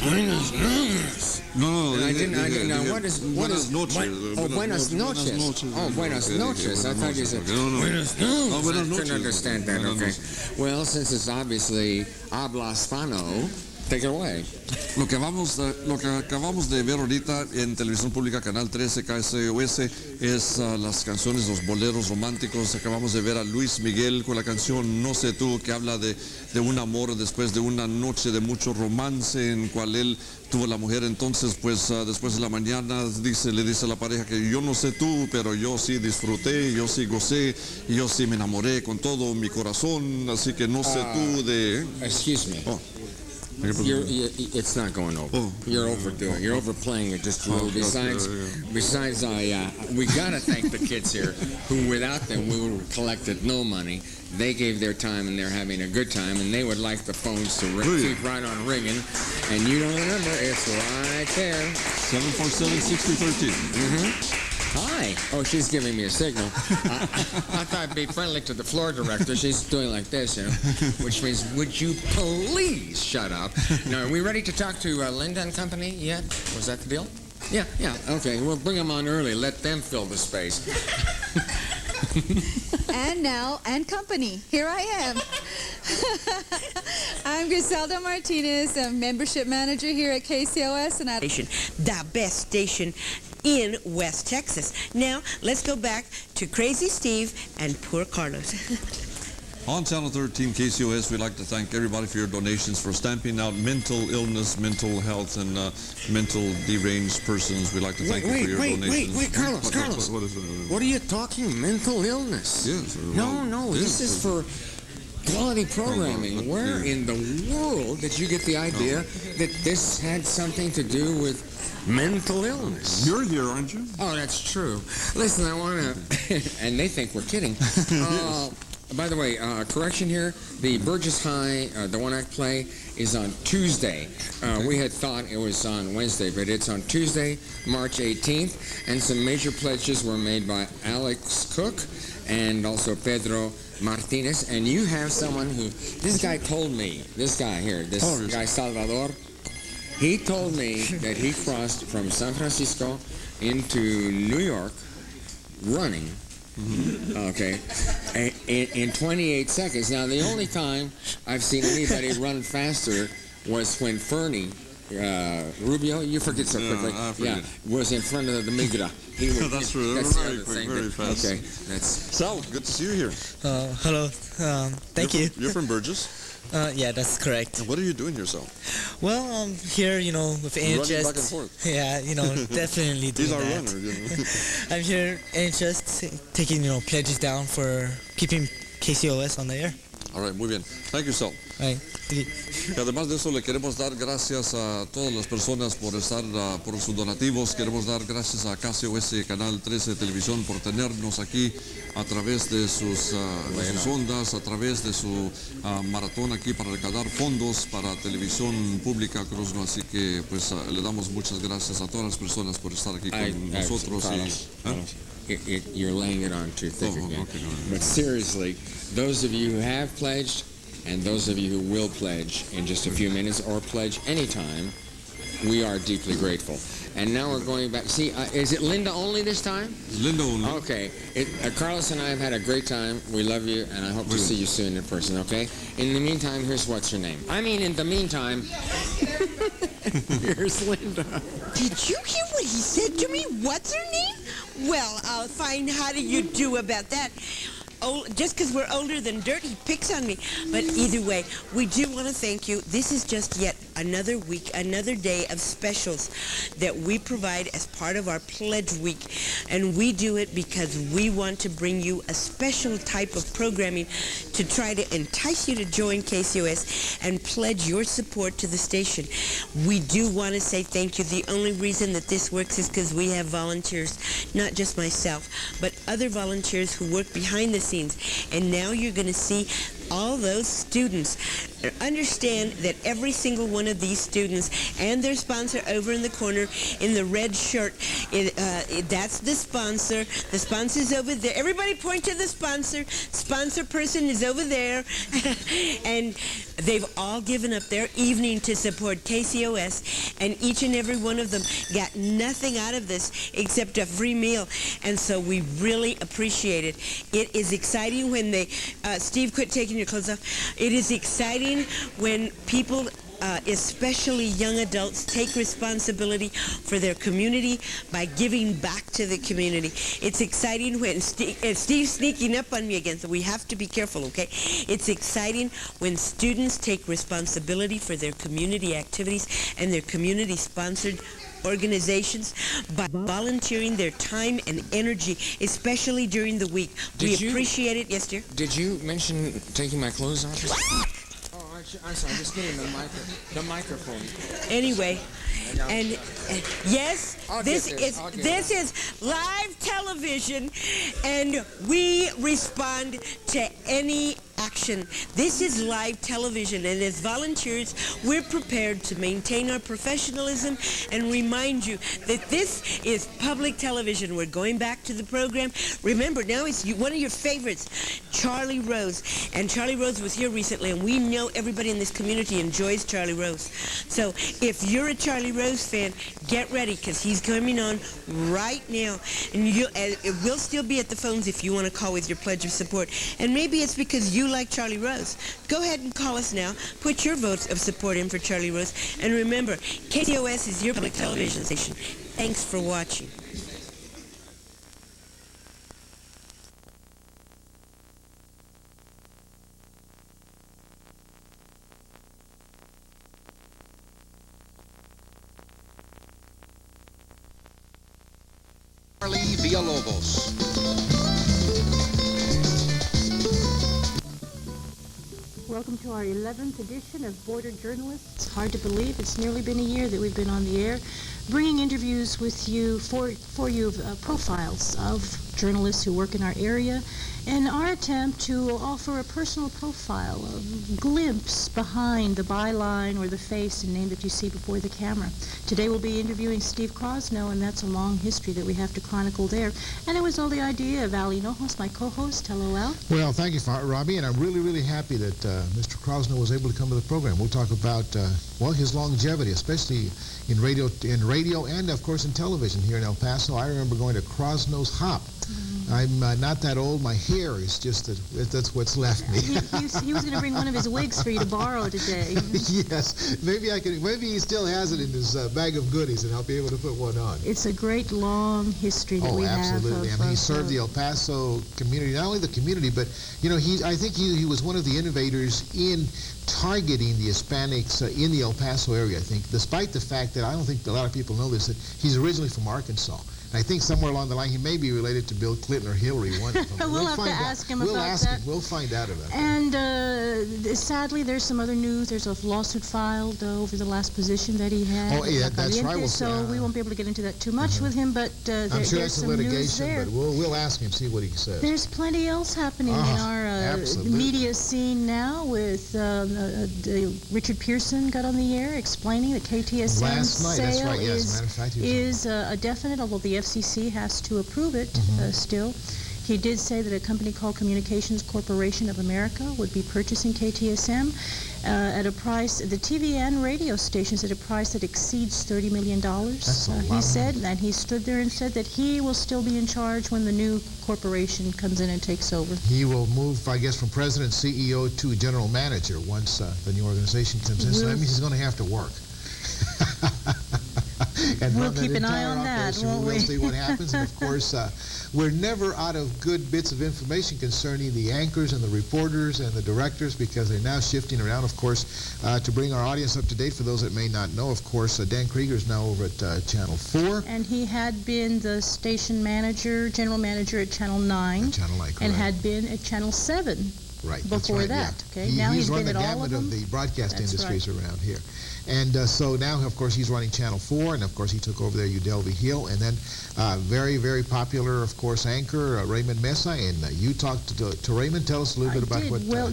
buenos noches." No, and I didn't. Now, what is? Buenas noches. Oh, buenas noches. Oh, buenas noches. I thought you said buenas noches. Oh, buenas I couldn't noches. understand that. Okay. Well, since it's obviously habla hispano, take it away. Lo que acabamos de ver ahorita en Televisión Pública, Canal 13, KCOS, es las canciones, los boleros románticos. Acabamos de ver a Luis Miguel con la canción No sé tú, que habla de un amor después de una noche de mucho romance en cual él tuvo la mujer. Entonces, pues después de la mañana le dice a la pareja que yo no sé tú, pero yo sí disfruté, yo sí gocé, y yo sí me enamoré con todo mi corazón, así que no sé tú de... Excuse me. It's not going over. You're overdoing. You're overplaying it just a little. Besides, we gotta thank the kids here, who without them we would have collected no money. They gave their time and they're having a good time, and they would like the phones to keep right on ringing. And you don't remember? It's right there. 747-6013. Hi. Oh, she's giving me a signal. I thought I'd be friendly to the floor director. She's doing like this, you know, which means, would you please shut up? Now, are we ready to talk to Linda and Company yet? Was that the deal? Yeah. Okay, we'll bring them on early. Let them fill the space. And now, and Company. Here I am. I'm Griselda Martinez, a membership manager here at KCOS, and the best station in West Texas. Now, let's go back to Crazy Steve and poor Carlos. On Channel 13 KCOS, we'd like to thank everybody for your donations for stamping out mental illness, mental health, and mental deranged persons. We'd like to thank you for your donations. Wait, Carlos. What is it? What are you talking? Mental illness? Yes. No. This is for quality programming. Where in the world did you get the idea that this had something to do with mental illness? You're here, aren't you? Oh, that's true. Listen, I want to... and they think we're kidding. By the way, correction here, the Burgess High, the one-act play, is on Tuesday. We had thought it was on Wednesday, but it's on Tuesday, March 18th, and some major pledges were made by Alex Cook and also Pedro Martinez, and you have someone who, this guy told me, this guy Salvador, he told me that he crossed from San Francisco into New York running. Okay, in 28 seconds. Now, the only time I've seen anybody run faster was when Fernie Rubio, you forget so quickly. Was in front of the Migra. That's true. That's very fast. Okay, Sal, good to see you here. Hello. Thank you. You're from Burgess? Yeah, that's correct. And what are you doing here, Sal? Well, I'm here, with NHS. Running back and forth. Yeah, definitely doing He's our that. runner. I'm here, NHS, taking, pledges down for keeping KCOS on the air. All right, muy bien. Thank you, Sal. Right. Y además de eso, le queremos dar gracias a todas las personas por estar, por sus donativos. Queremos dar gracias a KCOS Canal 13 Televisión por tenernos aquí a través de sus ondas, a través de su maratón aquí para recaudar fondos para televisión pública Crosno. Así que, pues, le damos muchas gracias a todas las personas por estar aquí con nosotros. You're laying it on too thick again. Okay, but seriously, those of you who have pledged and those of you who will pledge in just a few minutes or pledge anytime, we are deeply grateful. And now we're going back. See, is it Linda only this time? Linda only. Okay. Carlos and I have had a great time. We love you, and I hope to see you soon in person, okay? In the meantime, here's what's her name. In the meantime, here's Linda. Did you hear what he said to me? What's her name? Well, I'll find how do you do about that. Just because we're older than dirt, he picks on me. But either way, we do want to thank you. This is just yet another week, another day of specials that we provide as part of our Pledge Week. And we do it because we want to bring you a special type of programming to try to entice you to join KCOS and pledge your support to the station. We do want to say thank you. The only reason that this works is because we have volunteers, not just myself, but other volunteers who work behind the scenes. And now you're going to see all those students. Understand that every single one of these students and their sponsor over in the corner in the red shirt, that's the sponsor. The sponsor's over there. Everybody point to the sponsor. Sponsor person is over there. And they've all given up their evening to support KCOS, and each and every one of them got nothing out of this except a free meal. And so we really appreciate it. It is exciting when they, Steve, quit taking your clothes off. It is exciting when people, especially young adults, take responsibility for their community by giving back to the community. It's exciting when Steve's sneaking up on me again, so we have to be careful, okay? It's exciting when students take responsibility for their community activities and their community-sponsored organizations by volunteering their time and energy, especially during the week. We appreciate it. Yes, dear? Did you mention taking my clothes off? I'm sorry, just getting the microphone. Anyway, and yes, this is live television, and we respond to any action. This is live television, and as volunteers, we're prepared to maintain our professionalism and remind you that this is public television. We're going back to the program. Remember, now it's one of your favorites, Charlie Rose. And Charlie Rose was here recently, and we know everybody in this community enjoys Charlie Rose. So if you're a Charlie Rose fan, get ready, because he's coming on right now. And it will still be at the phones if you want to call with your pledge of support. And maybe it's because you like like Charlie Rose. Go ahead and call us now. Put your votes of support in for Charlie Rose. And remember, KCOS is your public television station. Thanks for watching. Villalobos. Welcome to our 11th edition of Border Journalists. It's hard to believe it's nearly been a year that we've been on the air, bringing interviews with you for you profiles of journalists who work in our area, and our attempt to offer a personal profile, a glimpse behind the byline or the face and name that you see before the camera. Today we'll be interviewing Steve Crosno, and that's a long history that we have to chronicle there. And it was all the idea of Al Hinojos, my co-host. Hello, Al. Well, thank you, Robbie, and I'm really, really happy that Mr. Crosno was able to come to the program. We'll talk about, his longevity, especially in radio and, of course, in television here in El Paso. I remember going to Crosno's Hop. I'm not that old. My hair is just that's what's left me. He was going to bring one of his wigs for you to borrow today. Yes, maybe I can. Maybe he still has it in his bag of goodies, and I'll be able to put one on. It's a great long history that we have. Oh, absolutely. I mean, he served the El Paso community, not only the community, but I think he was one of the innovators in targeting the Hispanics in the El Paso area. I think, despite the fact that I don't think a lot of people know this, that he's originally from Arkansas. I think somewhere along the line he may be related to Bill Clinton or Hillary. One of them. We'll have to ask him about that. We'll find out about that. And sadly, there's some other news. There's a lawsuit filed over the last position that he had. Oh, yeah, that's right. So we won't be able to get into that too much with him, but I'm sure there's some some litigation, news there. But we'll ask him, see what he says. There's plenty else happening in our media scene now with Richard Pearson got on the air explaining that KTSM last night, sale that's right, yes, is a definite, although the FCC has to approve it still. He did say that a company called Communications Corporation of America would be purchasing KTSM at a price, the TV and radio stations, at a price that exceeds $30 million. He said, and he stood there and said that he will still be in charge when the new corporation comes in and takes over. He will move, I guess, from president, CEO to general manager once the new organization comes in. So that means he's going to have to work. And we'll keep an eye on that, won't we? We'll see what happens. And of course, we're never out of good bits of information concerning the anchors and the reporters and the directors, because they're now shifting around, of course, to bring our audience up to date. For those that may not know, of course, Dan Krieger is now over at Channel 4. And he had been the station manager, general manager at Channel 9. At Channel 9, correct. And had been at Channel 7. Right. Before right, that, yeah. okay? Now he's been run the at all gamut of the broadcast industries right. around here. And so now, of course, he's running Channel 4, and of course, he took over there Udelvy Hill, and then very, very popular, of course, anchor Raymond Mesa. And you talked to Raymond. Tell us a little bit about what. Well,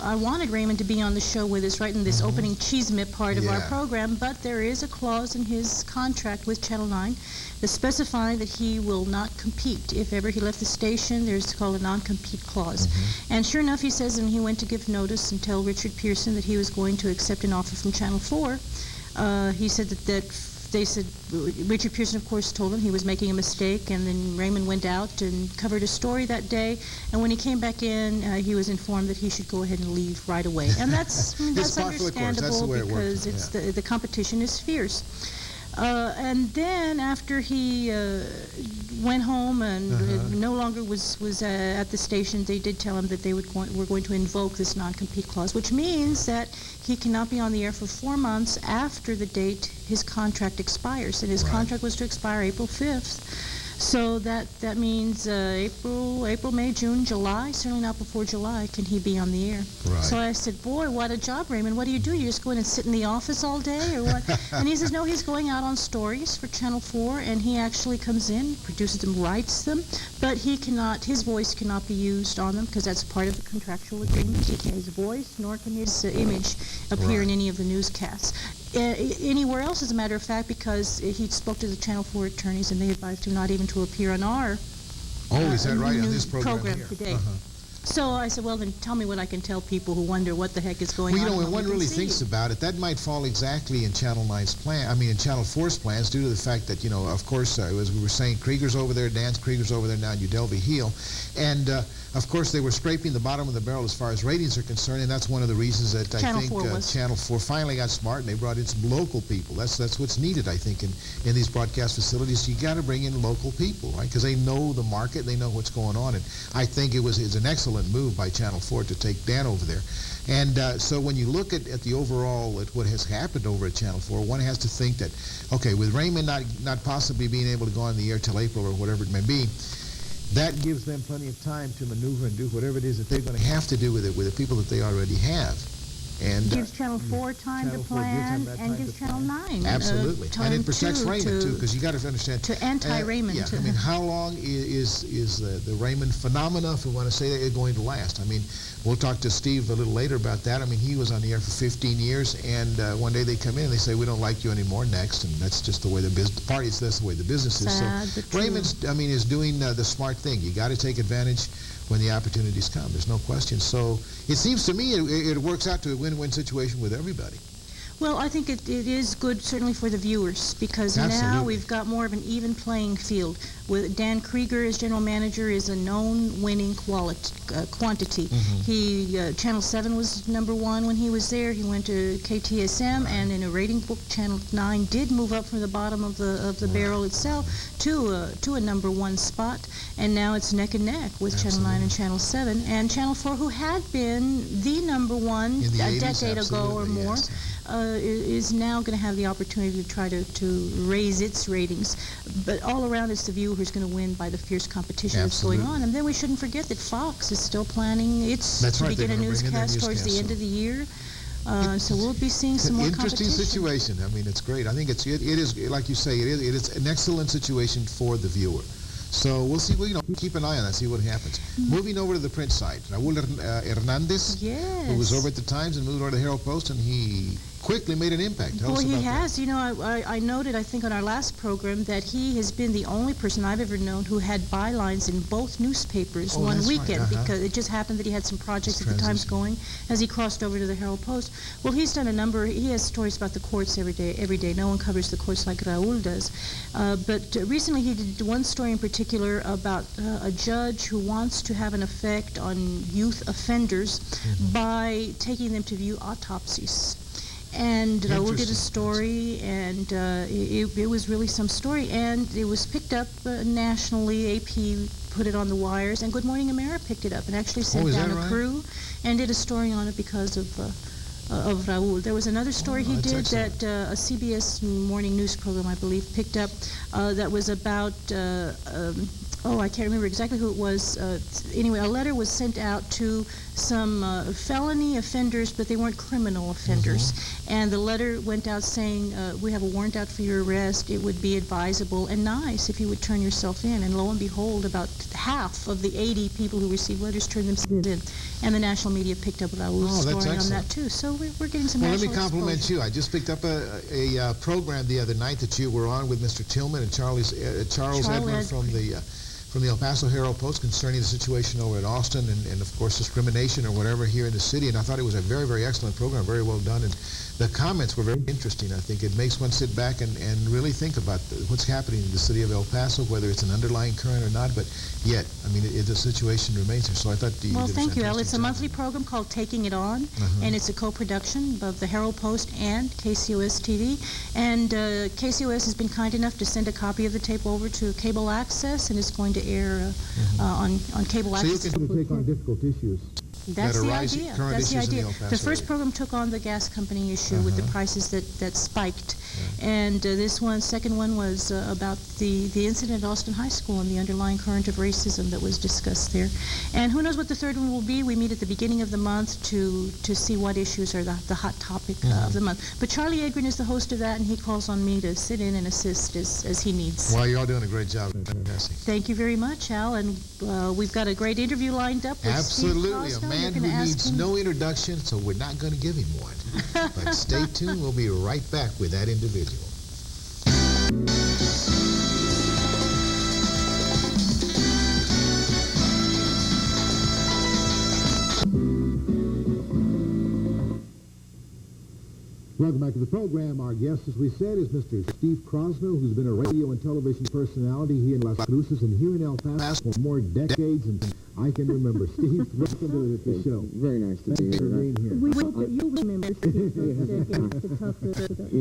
I wanted Raymond to be on the show with us right in this opening cheesemit part of our program, but there is a clause in his contract with Channel 9 that specifying that he will not compete. If ever he left the station, there's called a non-compete clause. And sure enough, he says, and he went to give notice and tell Richard Pearson that he was going to accept an offer from Channel 4. He said that they said, Richard Pearson, of course, told him he was making a mistake, and then Raymond went out and covered a story that day, and when he came back in, he was informed that he should go ahead and leave right away. And that's understandable because it's the competition is fierce. And then after he went home and no longer was at the station, they did tell him that they were going to invoke this non-compete clause, which means that he cannot be on the air for 4 months after the date his contract expires. And his contract was to expire April 5th. So that means April, May, June, July, certainly not before July can he be on the air. Right. So I said, boy, what a job, Raymond. What do? You just go in and sit in the office all day or what? And he says, no, he's going out on stories for Channel 4, and he actually comes in, produces them, writes them, but his voice cannot be used on them because that's part of the contractual agreement. He can't his voice, nor can his image appear in any of the newscasts. Anywhere else, as a matter of fact, because he spoke to the Channel 4 attorneys and they advised him not even to appear on our is that right? On this program here. today. So I said, well, then tell me what I can tell people who wonder what the heck is going on. Well, when one we can really see. thinks about it, that might fall exactly in Channel 9's plan. In Channel 4's plans, due to the fact that, of course, as we were saying, Krieger's over there, Dan's Krieger's over there now, Udelvy Heel. And, of course, they were scraping the bottom of the barrel as far as ratings are concerned, and that's one of the reasons that Channel I think 4 Channel 4 finally got smart, and they brought in some local people. That's what's needed, I think, in these broadcast facilities. You got to bring in local people, right? Because they know the market, they know what's going on, and I think it's an excellent move by Channel 4 to take Dan over there. And so when you look at the overall, at what has happened over at Channel 4, one has to think that, okay, with Raymond not possibly being able to go on the air till April or whatever it may be, that gives them plenty of time to maneuver and do whatever it is that they're going to have to do with the people that they already have. And gives Channel 4 time to plan, and gives Channel 9 absolutely, time and it protects Raymond too, because you got to understand to anti-Raymond. Yeah, how long is the Raymond phenomena, if we want to say that, going to last? We'll talk to Steve a little later about that. He was on the air for 15 years, and one day they come in and they say, we don't like you anymore, next, and that's just the way that's the way the business is. So Raymond's, is doing the smart thing. You got to take advantage when the opportunities come. There's no question. So it seems to me it works out to a win-win situation with everybody. Well, I think it is good, certainly for the viewers, because now we've got more of an even playing field. With Dan Krieger as general manager is a known winning quantity. Mm-hmm. Channel 7 was number 1 when he was there. He went to KTSM, and in a rating book, Channel 9 did move up from the bottom of the barrel itself to a number 1 spot, and now it's neck and neck with Channel 9 and Channel 7. And Channel 4, who had been the number 1 a decade ago or more, is now going to have the opportunity to try to raise its ratings. But all around, it's the viewer who's going to win by the fierce competition that's going on. And then we shouldn't forget that Fox is still planning to begin a newscast towards the end of the year. So we'll be seeing some more interesting competition. Situation. It's great. I think it is, like you say, it is an excellent situation for the viewer. So we'll see. Keep an eye on that. See what happens. Mm-hmm. Moving over to the print side, Raul Hernandez, who was over at the Times and moved over to the Herald Post, and he quickly made an impact. Tell us about he has. That. I noted, I think, on our last program that he has been the only person I've ever known who had bylines in both newspapers one weekend, because it just happened that he had some projects at the Times going as he crossed over to the Herald Post. Well, he's done he has stories about the courts every day. No one covers the courts like Raul does. But recently he did one story in particular about a judge who wants to have an effect on youth offenders by taking them to view autopsies. And Raul did a story, and it was really some story, and it was picked up nationally. AP put it on the wires, and Good Morning America picked it up and actually sent down a crew and did a story on it because of Raul. There was another story he did that a CBS morning news program, I believe, picked up that was about I can't remember exactly who it was. Anyway, a letter was sent out to some felony offenders, but they weren't criminal offenders. Mm-hmm. And the letter went out saying, we have a warrant out for your arrest. It would be advisable and nice if you would turn yourself in. And lo and behold, about half of the 80 people who received letters turned themselves in. And the national media picked up Raul's story on that, too. So we're getting some national let me compliment exposure. you. I just picked up a program the other night that you were on with Mr. Tillman and Charles Edmond from the El Paso Herald Post concerning the situation over at Austin and of course, discrimination or whatever here in the city. And I thought it was a very, very excellent program, very well done. And the comments were very interesting. I think it makes one sit back and really think about what's happening in the city of El Paso, whether it's an underlying current or not. But yet, the situation remains there. So I thought you did a thank you, Al. It's a job. monthly program called Taking It On, and it's a co-production of the Herald Post and KCOS TV. And KCOS has been kind enough to send a copy of the tape over to Cable Access, and it's going to air on Cable Access. So you can take on difficult issues. That's the idea. That's the idea. The first area. program took on the gas company issue with the prices that spiked. And this second one was about the incident at Austin High School and the underlying current of racism that was discussed there. And who knows what the third one will be. We meet at the beginning of the month to see what issues are the hot topic of the month. But Charlie Agrin is the host of that, and he calls on me to sit in and assist as he needs. Well, you're all doing a great job. Fantastic. Thank you very much, Al. And we've got a great interview lined up with Absolutely. Steve Crosno. A man who needs no introduction, so we're not going to give him one. But stay tuned. We'll be right back with that individual. Welcome back to the program. Our guest, as we said, is Mr. Steve Crosno, who's been a radio and television personality here in Las Cruces and here in El Paso for more decades than I can remember. Steve, welcome to the show. Very nice to be Thanks for being here. We hope that you'll remember Steve for decades to talk to us about.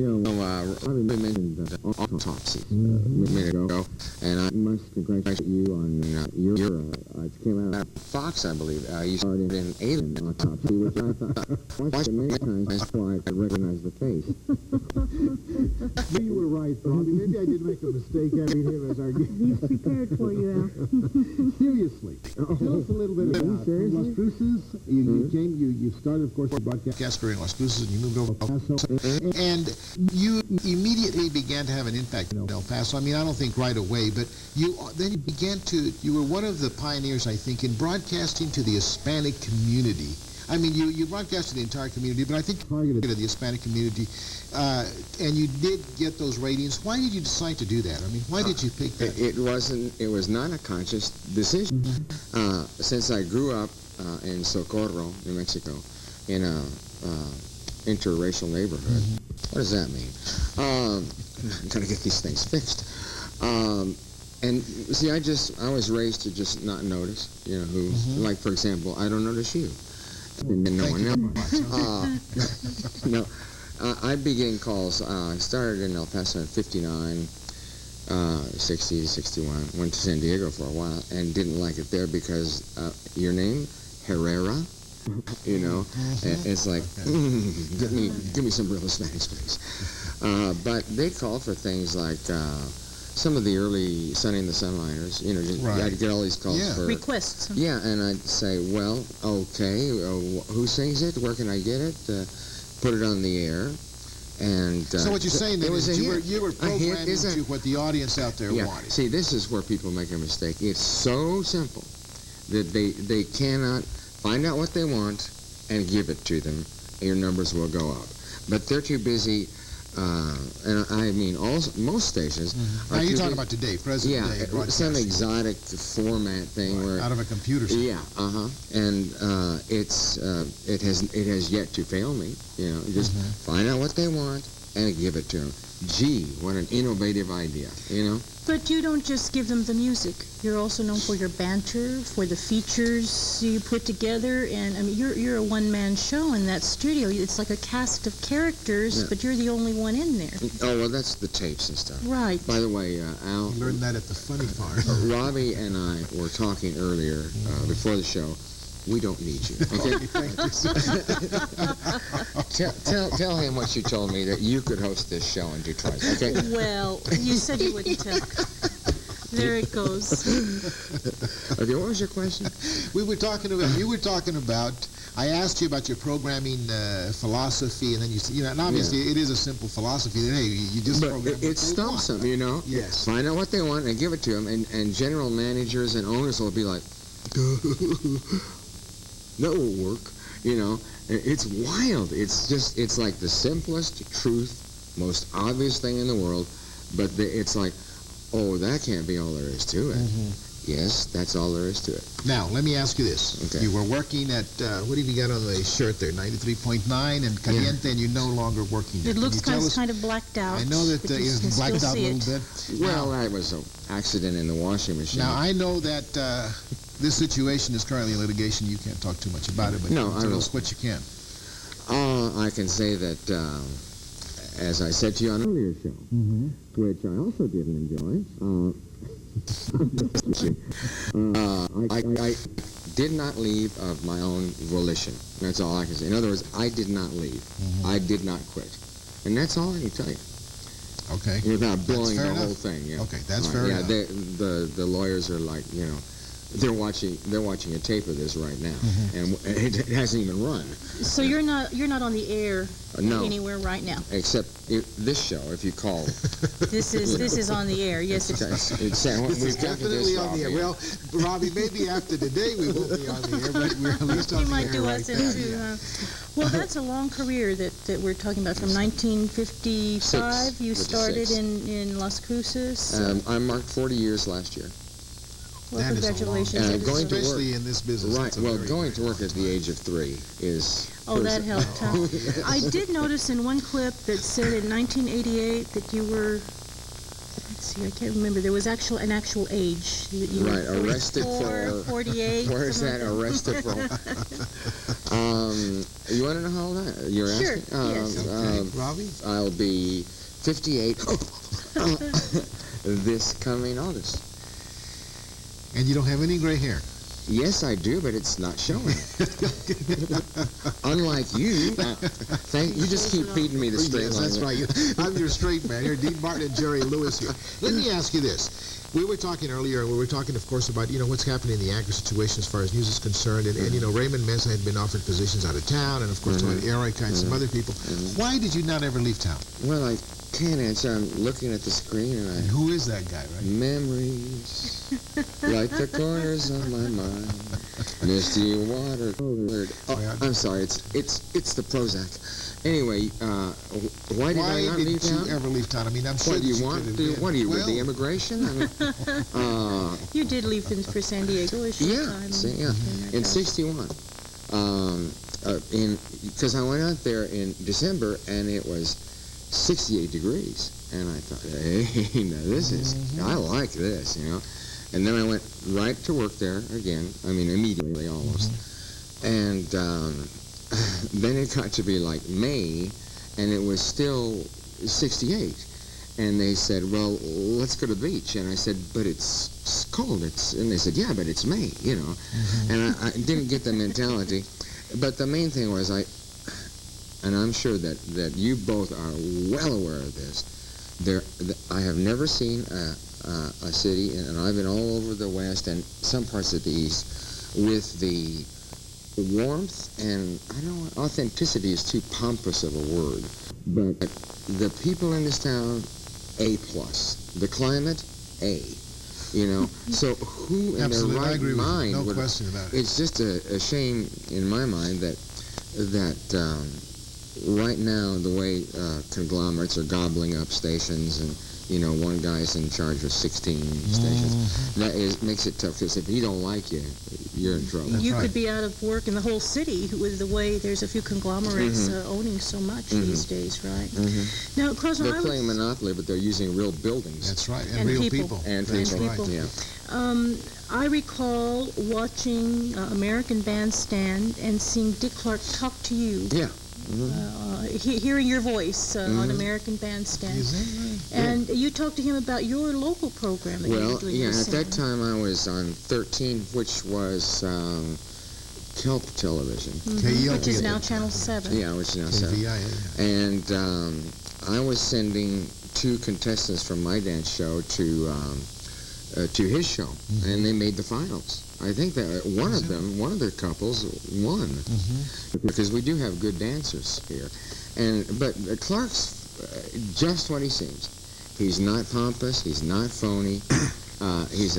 Robbie mentioned autopsy a minute ago, and I must congratulate you on your it came out of Fox, I believe. You started in Alien Autopsy, which I thought watched it many times before I could recognize the face. Maybe you were right, Robbie. Maybe I did make a mistake having him as our guest. He's prepared for you, Al. Seriously. Tell us a little bit about Las Cruces. You started, of course, as a broadcaster in Las Cruces, and you moved over to El Paso. And you immediately began to have an impact in El Paso. I mean, I don't think right away, but you were one of the pioneers, I think, in broadcasting to the Hispanic community. I mean, you broadcast to the entire community, but I think targeted the Hispanic community, and you did get those ratings. Why did you decide to do that? I mean, why did you pick that? It was not a conscious decision. Since I grew up in Socorro, New Mexico, in a interracial neighborhood. What does that mean? I'm trying to get these things fixed. And see, I was raised to just not notice, who, like, for example, I don't notice you. And no one else. No, I'd be getting calls. I started in El Paso in 59, 60, 61. Went to San Diego for a while and didn't like it there because your name, Herrera, it's like, give me some real Hispanic space. But they called for things like some of the early Sunny and the Sunliners, I'd get all these calls for requests. Yeah, and I'd say, well, okay, who sings it? Where can I get it? Put it on the air. And so what you're saying then is you were programming to what the audience out there wanted. See, this is where people make a mistake. It's so simple that they cannot find out what they want and give it to them. Your numbers will go up. But they're too busy. And I mean, most stations. Now you're talking about today, present day. Yeah, some exotic format thing where out of a computer system. Yeah, and it has yet to fail me. Just find out what they want and give it to them. Gee, what an innovative idea. But you don't just give them the music. You're also known for your banter, for the features you put together, and I mean, you're a one-man show in that studio. It's like a cast of characters, but you're the only one in there. Oh, well, that's the tapes and stuff. Right. By the way, Al... You learned that at the funny farm. Robbie and I were talking earlier, before the show. We don't need you. Okay? Tell him what you told me, that you could host this show in Detroit. Okay? Well, you said you wouldn't tell. There it goes. Okay, what was your question? You were talking about, I asked you about your programming philosophy, and then you said, and obviously it is a simple philosophy that, hey, you just program it stumps them, Yes. Find out what they want and give it to them, and general managers and owners will be like, that won't work, It's wild. It's like the simplest truth, most obvious thing in the world, but it's like, oh, that can't be all there is to it. Yes, that's all there is to it. Now, let me ask you this. Okay. You were working at, what have you got on the shirt there, 93.9 and Caliente, and you're no longer working there. It looks kind of blacked out. I know that it's blacked out a little bit. Well, that was an accident in the washing machine. Now, I know that this situation is currently in litigation. You can't talk too much about it, but tell us what you can. I can say that, as I said to you on an earlier show, which I also didn't enjoy, I did not leave of my own volition. That's all I can say. In other words, I did not leave. I did not quit. And that's all I can tell you. Okay. Without blowing the whole thing. Yeah. Okay, that's fair enough. The lawyers are like, they're watching a tape of this right now, and it hasn't even run. So you're not on the air anywhere right now. Except this show, if you call. This is on the air. Yes, it's definitely on the air. Well, Robbie, maybe after today we won't be on the air, but we're at least on the air. You might do us into. Well, that's a long career that we're talking about. From 1955, you started in Las Cruces. I marked 40 years last year. Well, That is a long congratulations. time, That is going to work. especially in this business. Right. it's a Well, very, going to very work at the age of 3 is. Oh, that helped, huh? Yes. I did notice in one clip that said in 1988 that you were, let's see, I can't remember, there was an actual age. You Right, were arrested 44, for 48. Where's that? something like Arrested for? You want to know how old you're Sure, asking? yes. Robbie? I'll be 58 this coming August. And you don't have any gray hair. Yes, I do, but it's not showing. Unlike you, you just keep feeding me the straight Yes, line. that's right. I'm your straight man here, Dean Martin and Jerry Lewis here. Let me ask you this. We were talking earlier, we were talking, of course, about, what's happening in the agri situation as far as news is concerned. And Raymond Mesa had been offered positions out of town, and, of course, Erica and some other people. Why did you not ever leave town? Well, I can't answer. I'm looking at the screen, and who is that guy, right? Memories, like the corners of my mind. Misty water. Oh, I'm sorry. It's the Prozac. Anyway, why did I not leave town? Why did you ever leave town? I mean, I'm sure What do you want? What are you with the immigration? I mean, You did leave for San Diego a short time. In '61. Because I went out there in December and it was 68 degrees, and I thought, hey, now this is, I like this, And then I went right to work there again. I mean, immediately almost. And then it got to be like May, and it was still 68. And they said, well, let's go to the beach. And I said, but it's cold. And they said, yeah, but it's May, And I didn't get the mentality. But the main thing was and I'm sure that you both are well aware of this, I have never seen a city, and I've been all over the West and some parts of the East, with the warmth and, authenticity is too pompous of a word, but the people in this town, A+. The climate, A. So who in their right mind no would... question about it. It's just a shame in my mind that right now the way conglomerates are gobbling up stations and one guy's in charge of 16 stations. That makes it tough because if he don't like you, you're in trouble. You could be out of work in the whole city with the way there's a few conglomerates owning so much these days, right? Now, Crosno, they're playing monopoly, but they're using real buildings. That's right, and real people. And people, right. Yeah. I recall watching American Bandstand and seeing Dick Clark talk to you. Yeah. Hearing your voice on American Bandstand. And you talked to him about your local program that you were doing. At that time I was on 13, which was Kelp Television. Which is now Channel 7. Yeah, which is now 7. And I was sending 2 contestants from my dance show to his show, and they made the finals. I think that one of the couples won, because we do have good dancers here. But Clark's just what he seems. He's not pompous. He's not phony. He's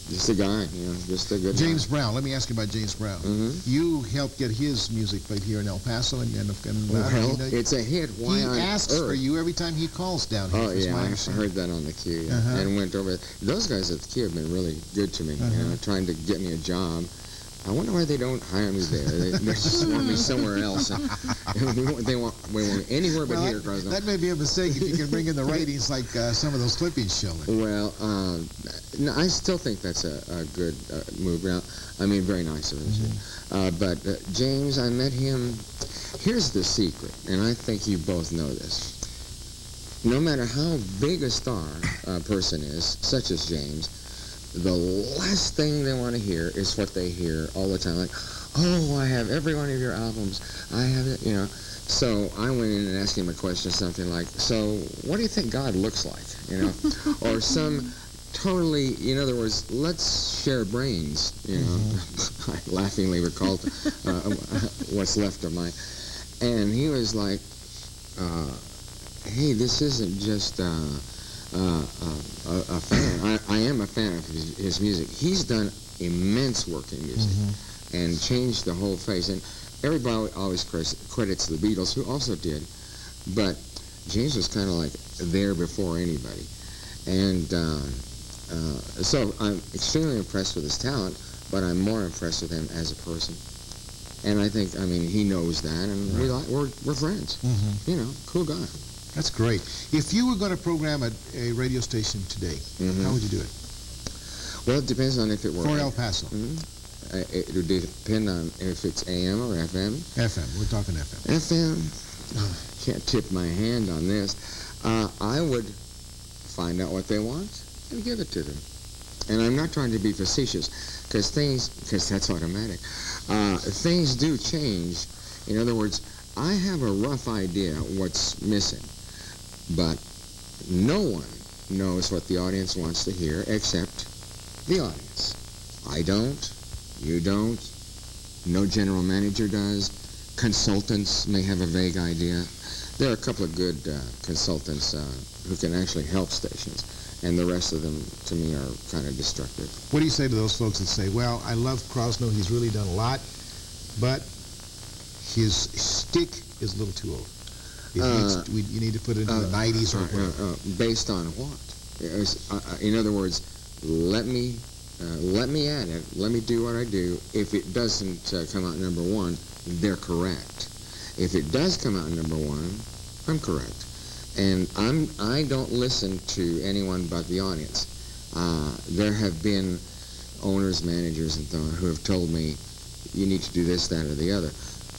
just a guy, just a good James guy. Brown. Let me ask you about James Brown. You helped get his music played here in El Paso, and it's a hit. Why he on asks earth? for you every time he calls down here. Oh yeah, I heard that on the queue, and went over. Those guys at the queue have been really good to me, trying to get me a job. I wonder why they don't hire me there. They just want me somewhere else. They want anywhere but here, Crosno. That may be a mistake if you can bring in the ratings like some of those clippings show. Well, no, I still think that's a good move. Now, I mean, very nice of him. But James, I met him. Here's the secret, and I think you both know this. No matter how big a star a person is, such as James, the last thing they want to hear is what they hear all the time, like, oh, I have every one of your albums. I have it, So I went in and asked him a question, something like, so what do you think God looks like, Or some totally, in other words, let's share brains, I laughingly recalled what's left of mine. And he was like, hey, this isn't just... a fan. I am a fan of his music. He's done immense work in music and changed the whole face. And everybody always credits the Beatles, who also did. But James was kind of like there before anybody. And So I'm extremely impressed with his talent, but I'm more impressed with him as a person. And I think, I mean, he knows that, and we're friends. You know, cool guy. That's great. If you were going to program a radio station today, how would you do it? Well, it depends on if it were... For El Paso. It would depend on if it's AM or FM. FM. We're talking FM. FM. Can't tip my hand on this. I would find out what they want and give it to them. And I'm not trying to be facetious, because that's automatic. Things do change. In other words, I have a rough idea what's missing, but no one knows what the audience wants to hear except the audience. I don't. You don't. No general manager does. Consultants may have a vague idea. There are a couple of good consultants who can actually help stations, and the rest of them, to me, are kind of destructive. What do you say to those folks that say, well, I love Crosno, he's really done a lot, but his stick is a little too old. You need to put it into the 90s or whatever. Based on what? In other words, let me at it. Let me do what I do. If it doesn't come out number one, they're correct. If it does come out number one, I'm correct. And I don't listen to anyone but the audience. There have been owners, managers, and so on who have told me, you need to do this, that, or the other.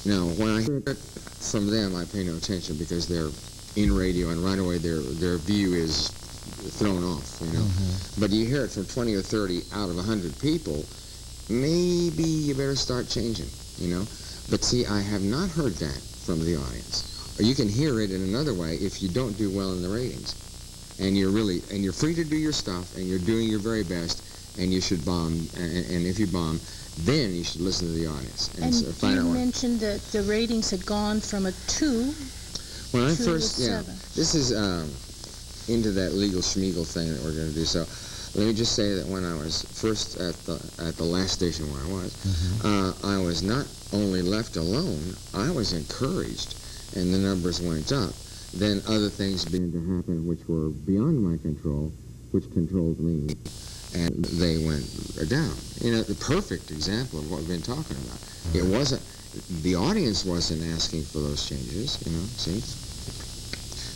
Now, when I hear it from them, I pay no attention because they're in radio, and right away their view is thrown off, you know. But you hear it from 20 or 30 out of 100 people, maybe you better start changing, you know. But see, I have not heard that from the audience. Or you can hear it in another way if you don't do well in the ratings. And you're free to do your stuff, and you're doing your very best, and you should bomb, and if you bomb, then you should listen to the audience. And find you out mentioned that the ratings had gone from a 2 when I to first, a 7. This is into that legal schmiegel thing that we're going to do. So let me just say that when I was first at the last station where I was, I was not only left alone, I was encouraged, and the numbers went up. Then other things began to happen which were beyond my control, which controlled me, and they went down. You know, the perfect example of what we've been talking about. It wasn't, the audience wasn't asking for those changes, you know, see?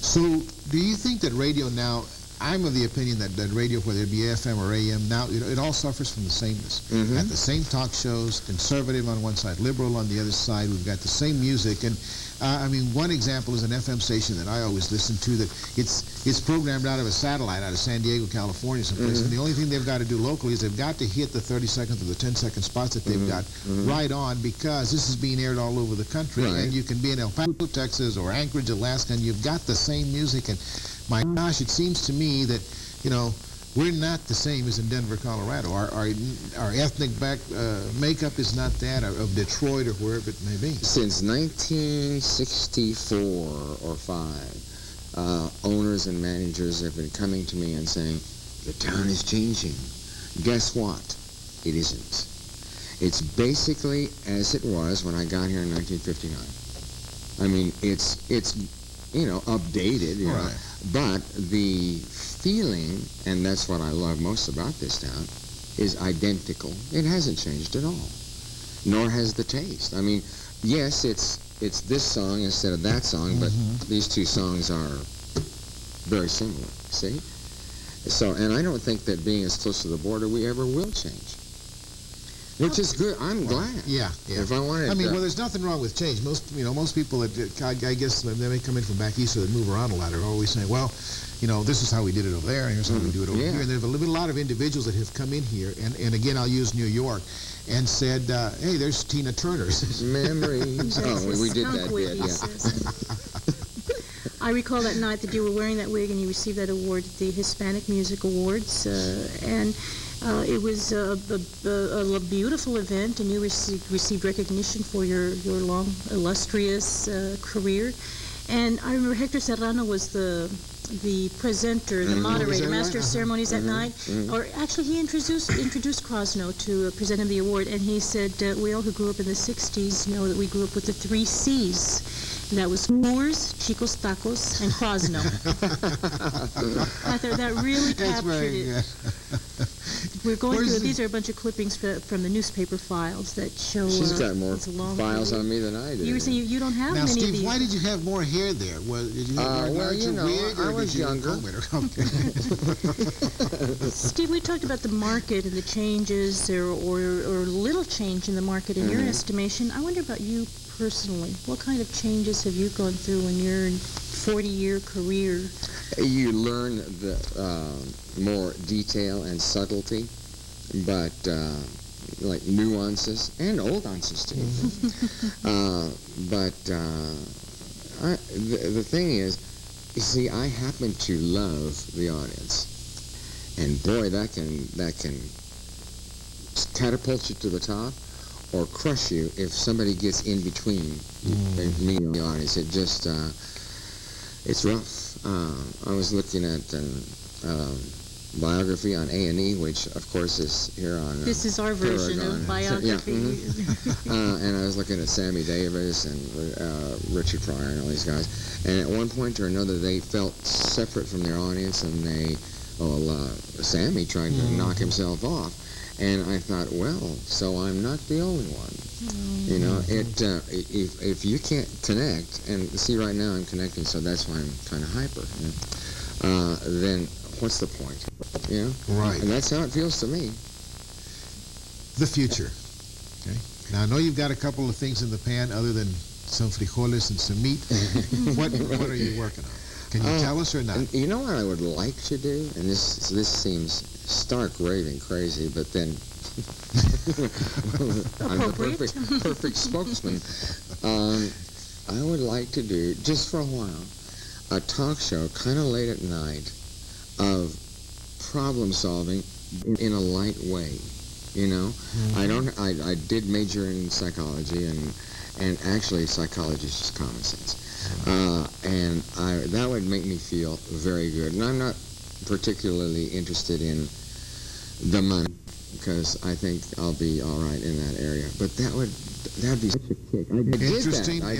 So, do you think that radio now, I'm of the opinion that radio, whether it be FM or AM, now it all suffers from the sameness. Got the same talk shows, conservative on one side, liberal on the other side. We've got the same music, and I mean, one example is an FM station that I always listen to. That it's programmed out of a satellite out of San Diego, California, someplace. And the only thing they've got to do locally is they've got to hit the 30-second or the 10-second spots that they've got right on, because this is being aired all over the country. And you can be in El Paso, Texas, or Anchorage, Alaska, and you've got the same music. And my gosh, it seems to me that, you know, we're not the same as in Denver, Colorado. Our ethnic makeup is not that of Detroit or wherever it may be. Since 1964 or 5, owners and managers have been coming to me and saying, the town is changing. Guess what? It isn't. It's basically as it was when I got here in 1959. I mean, it's you know, updated, you know, but the feeling, and that's what I love most about this town, is identical. It hasn't changed at all, nor has the taste. I mean, yes, it's this song instead of that song, but these two songs are very similar, see? So, and I don't think that being as close to the border, we ever will change. Which is good. I'm glad. Yeah. If I wanted, I mean, well, there's nothing wrong with change. Most people that I guess they may come in from back east or that move around a lot are always saying, well, you know, this is how we did it over there, and here's how we do it over here. And there's been a lot of individuals that have come in here, and again, I'll use New York, and said, hey, there's Tina Turner's. Memories. We did that bit, yeah. I recall that night that you were wearing that wig and you received that award at the Hispanic Music Awards, and it was a beautiful event, and you received recognition for your long, illustrious career. And I remember Hector Serrano was the presenter, the moderator, master of ceremonies that night. Or actually, he introduced Crosno to present him the award, and he said, we all who grew up in the 60s know that we grew up with the 3 C's. That was Moors, Chico's Tacos, and Crosno. I thought that really captured it. Yeah. We're going through, these are a bunch of clippings from the newspaper files that show... She's got more it's a long files period. on me than I do. You were saying you don't have Now, many Steve, of these. why did you have more hair there? Did you have well, you know, I was younger. Okay. Steve, we talked about the market and the changes or little change in the market in your estimation. I wonder about you personally. What kind of changes have you gone through in your 40-year career? You learn the more detail and subtlety, but like nuances and old nuances too. The thing is, you see, I happen to love the audience, and boy, that can catapult you to the top, or crush you if somebody gets in between me and the audience. It just it's rough. I was looking at biography on A&E, which of course is here on This is our version Paragon. of biography. And I was looking at Sammy Davis and Richard Pryor and all these guys, and at one point or another they felt separate from their audience, and Sammy tried to knock himself off. And I thought, well, so I'm not the only one. You know, if you can't connect, and see right now I'm connecting, so that's why I'm kind of hyper. You know? Then what's the point? You know, Right. And that's how it feels to me. The future. Okay. Now I know you've got a couple of things in the pan other than some frijoles and some meat. What are you working on? Can you tell us or not? You know what I would like to do, and this seems stark raving crazy, but then I'm the perfect spokesman. I would like to do, just for a while, a talk show kind of late at night of problem solving in a light way. You know, I did major in psychology, and actually psychology is just common sense. And that would make me feel very good. And I'm not particularly interested in the money, because I think I'll be all right in that area. But that'd be such a kick. I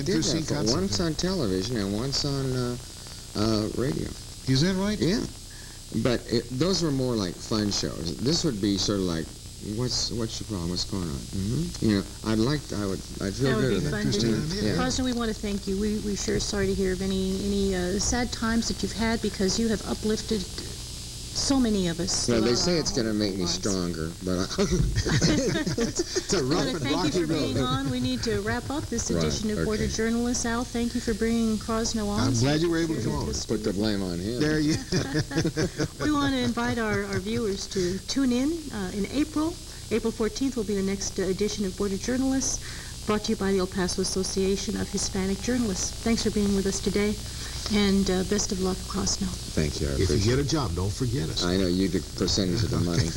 did that for once on television and once on radio. Is that right? Yeah. But those were more like fun shows. This would be sort of like, what's your problem? What's going on? You know, I'd feel good with that. Crosno, we want to thank you. We sure are sorry to hear of any sad times that you've had, because you have uplifted so many of us. Well, they say it's going to make me stronger, but it's a rough and thank you for rocky being road. on. We need to wrap up this edition of Border Journalists. Al, thank you for bringing Crosno on. I'm glad you were able to come on. Put the blame on him. There you. We want to invite our viewers to tune in April. April 14th will be the next edition of Border Journalists, brought to you by the El Paso Association of Hispanic Journalists. Thanks for being with us today, and best of luck, Crosno. Thank you. If you get a job, don't forget us. I know you the percentage of the money.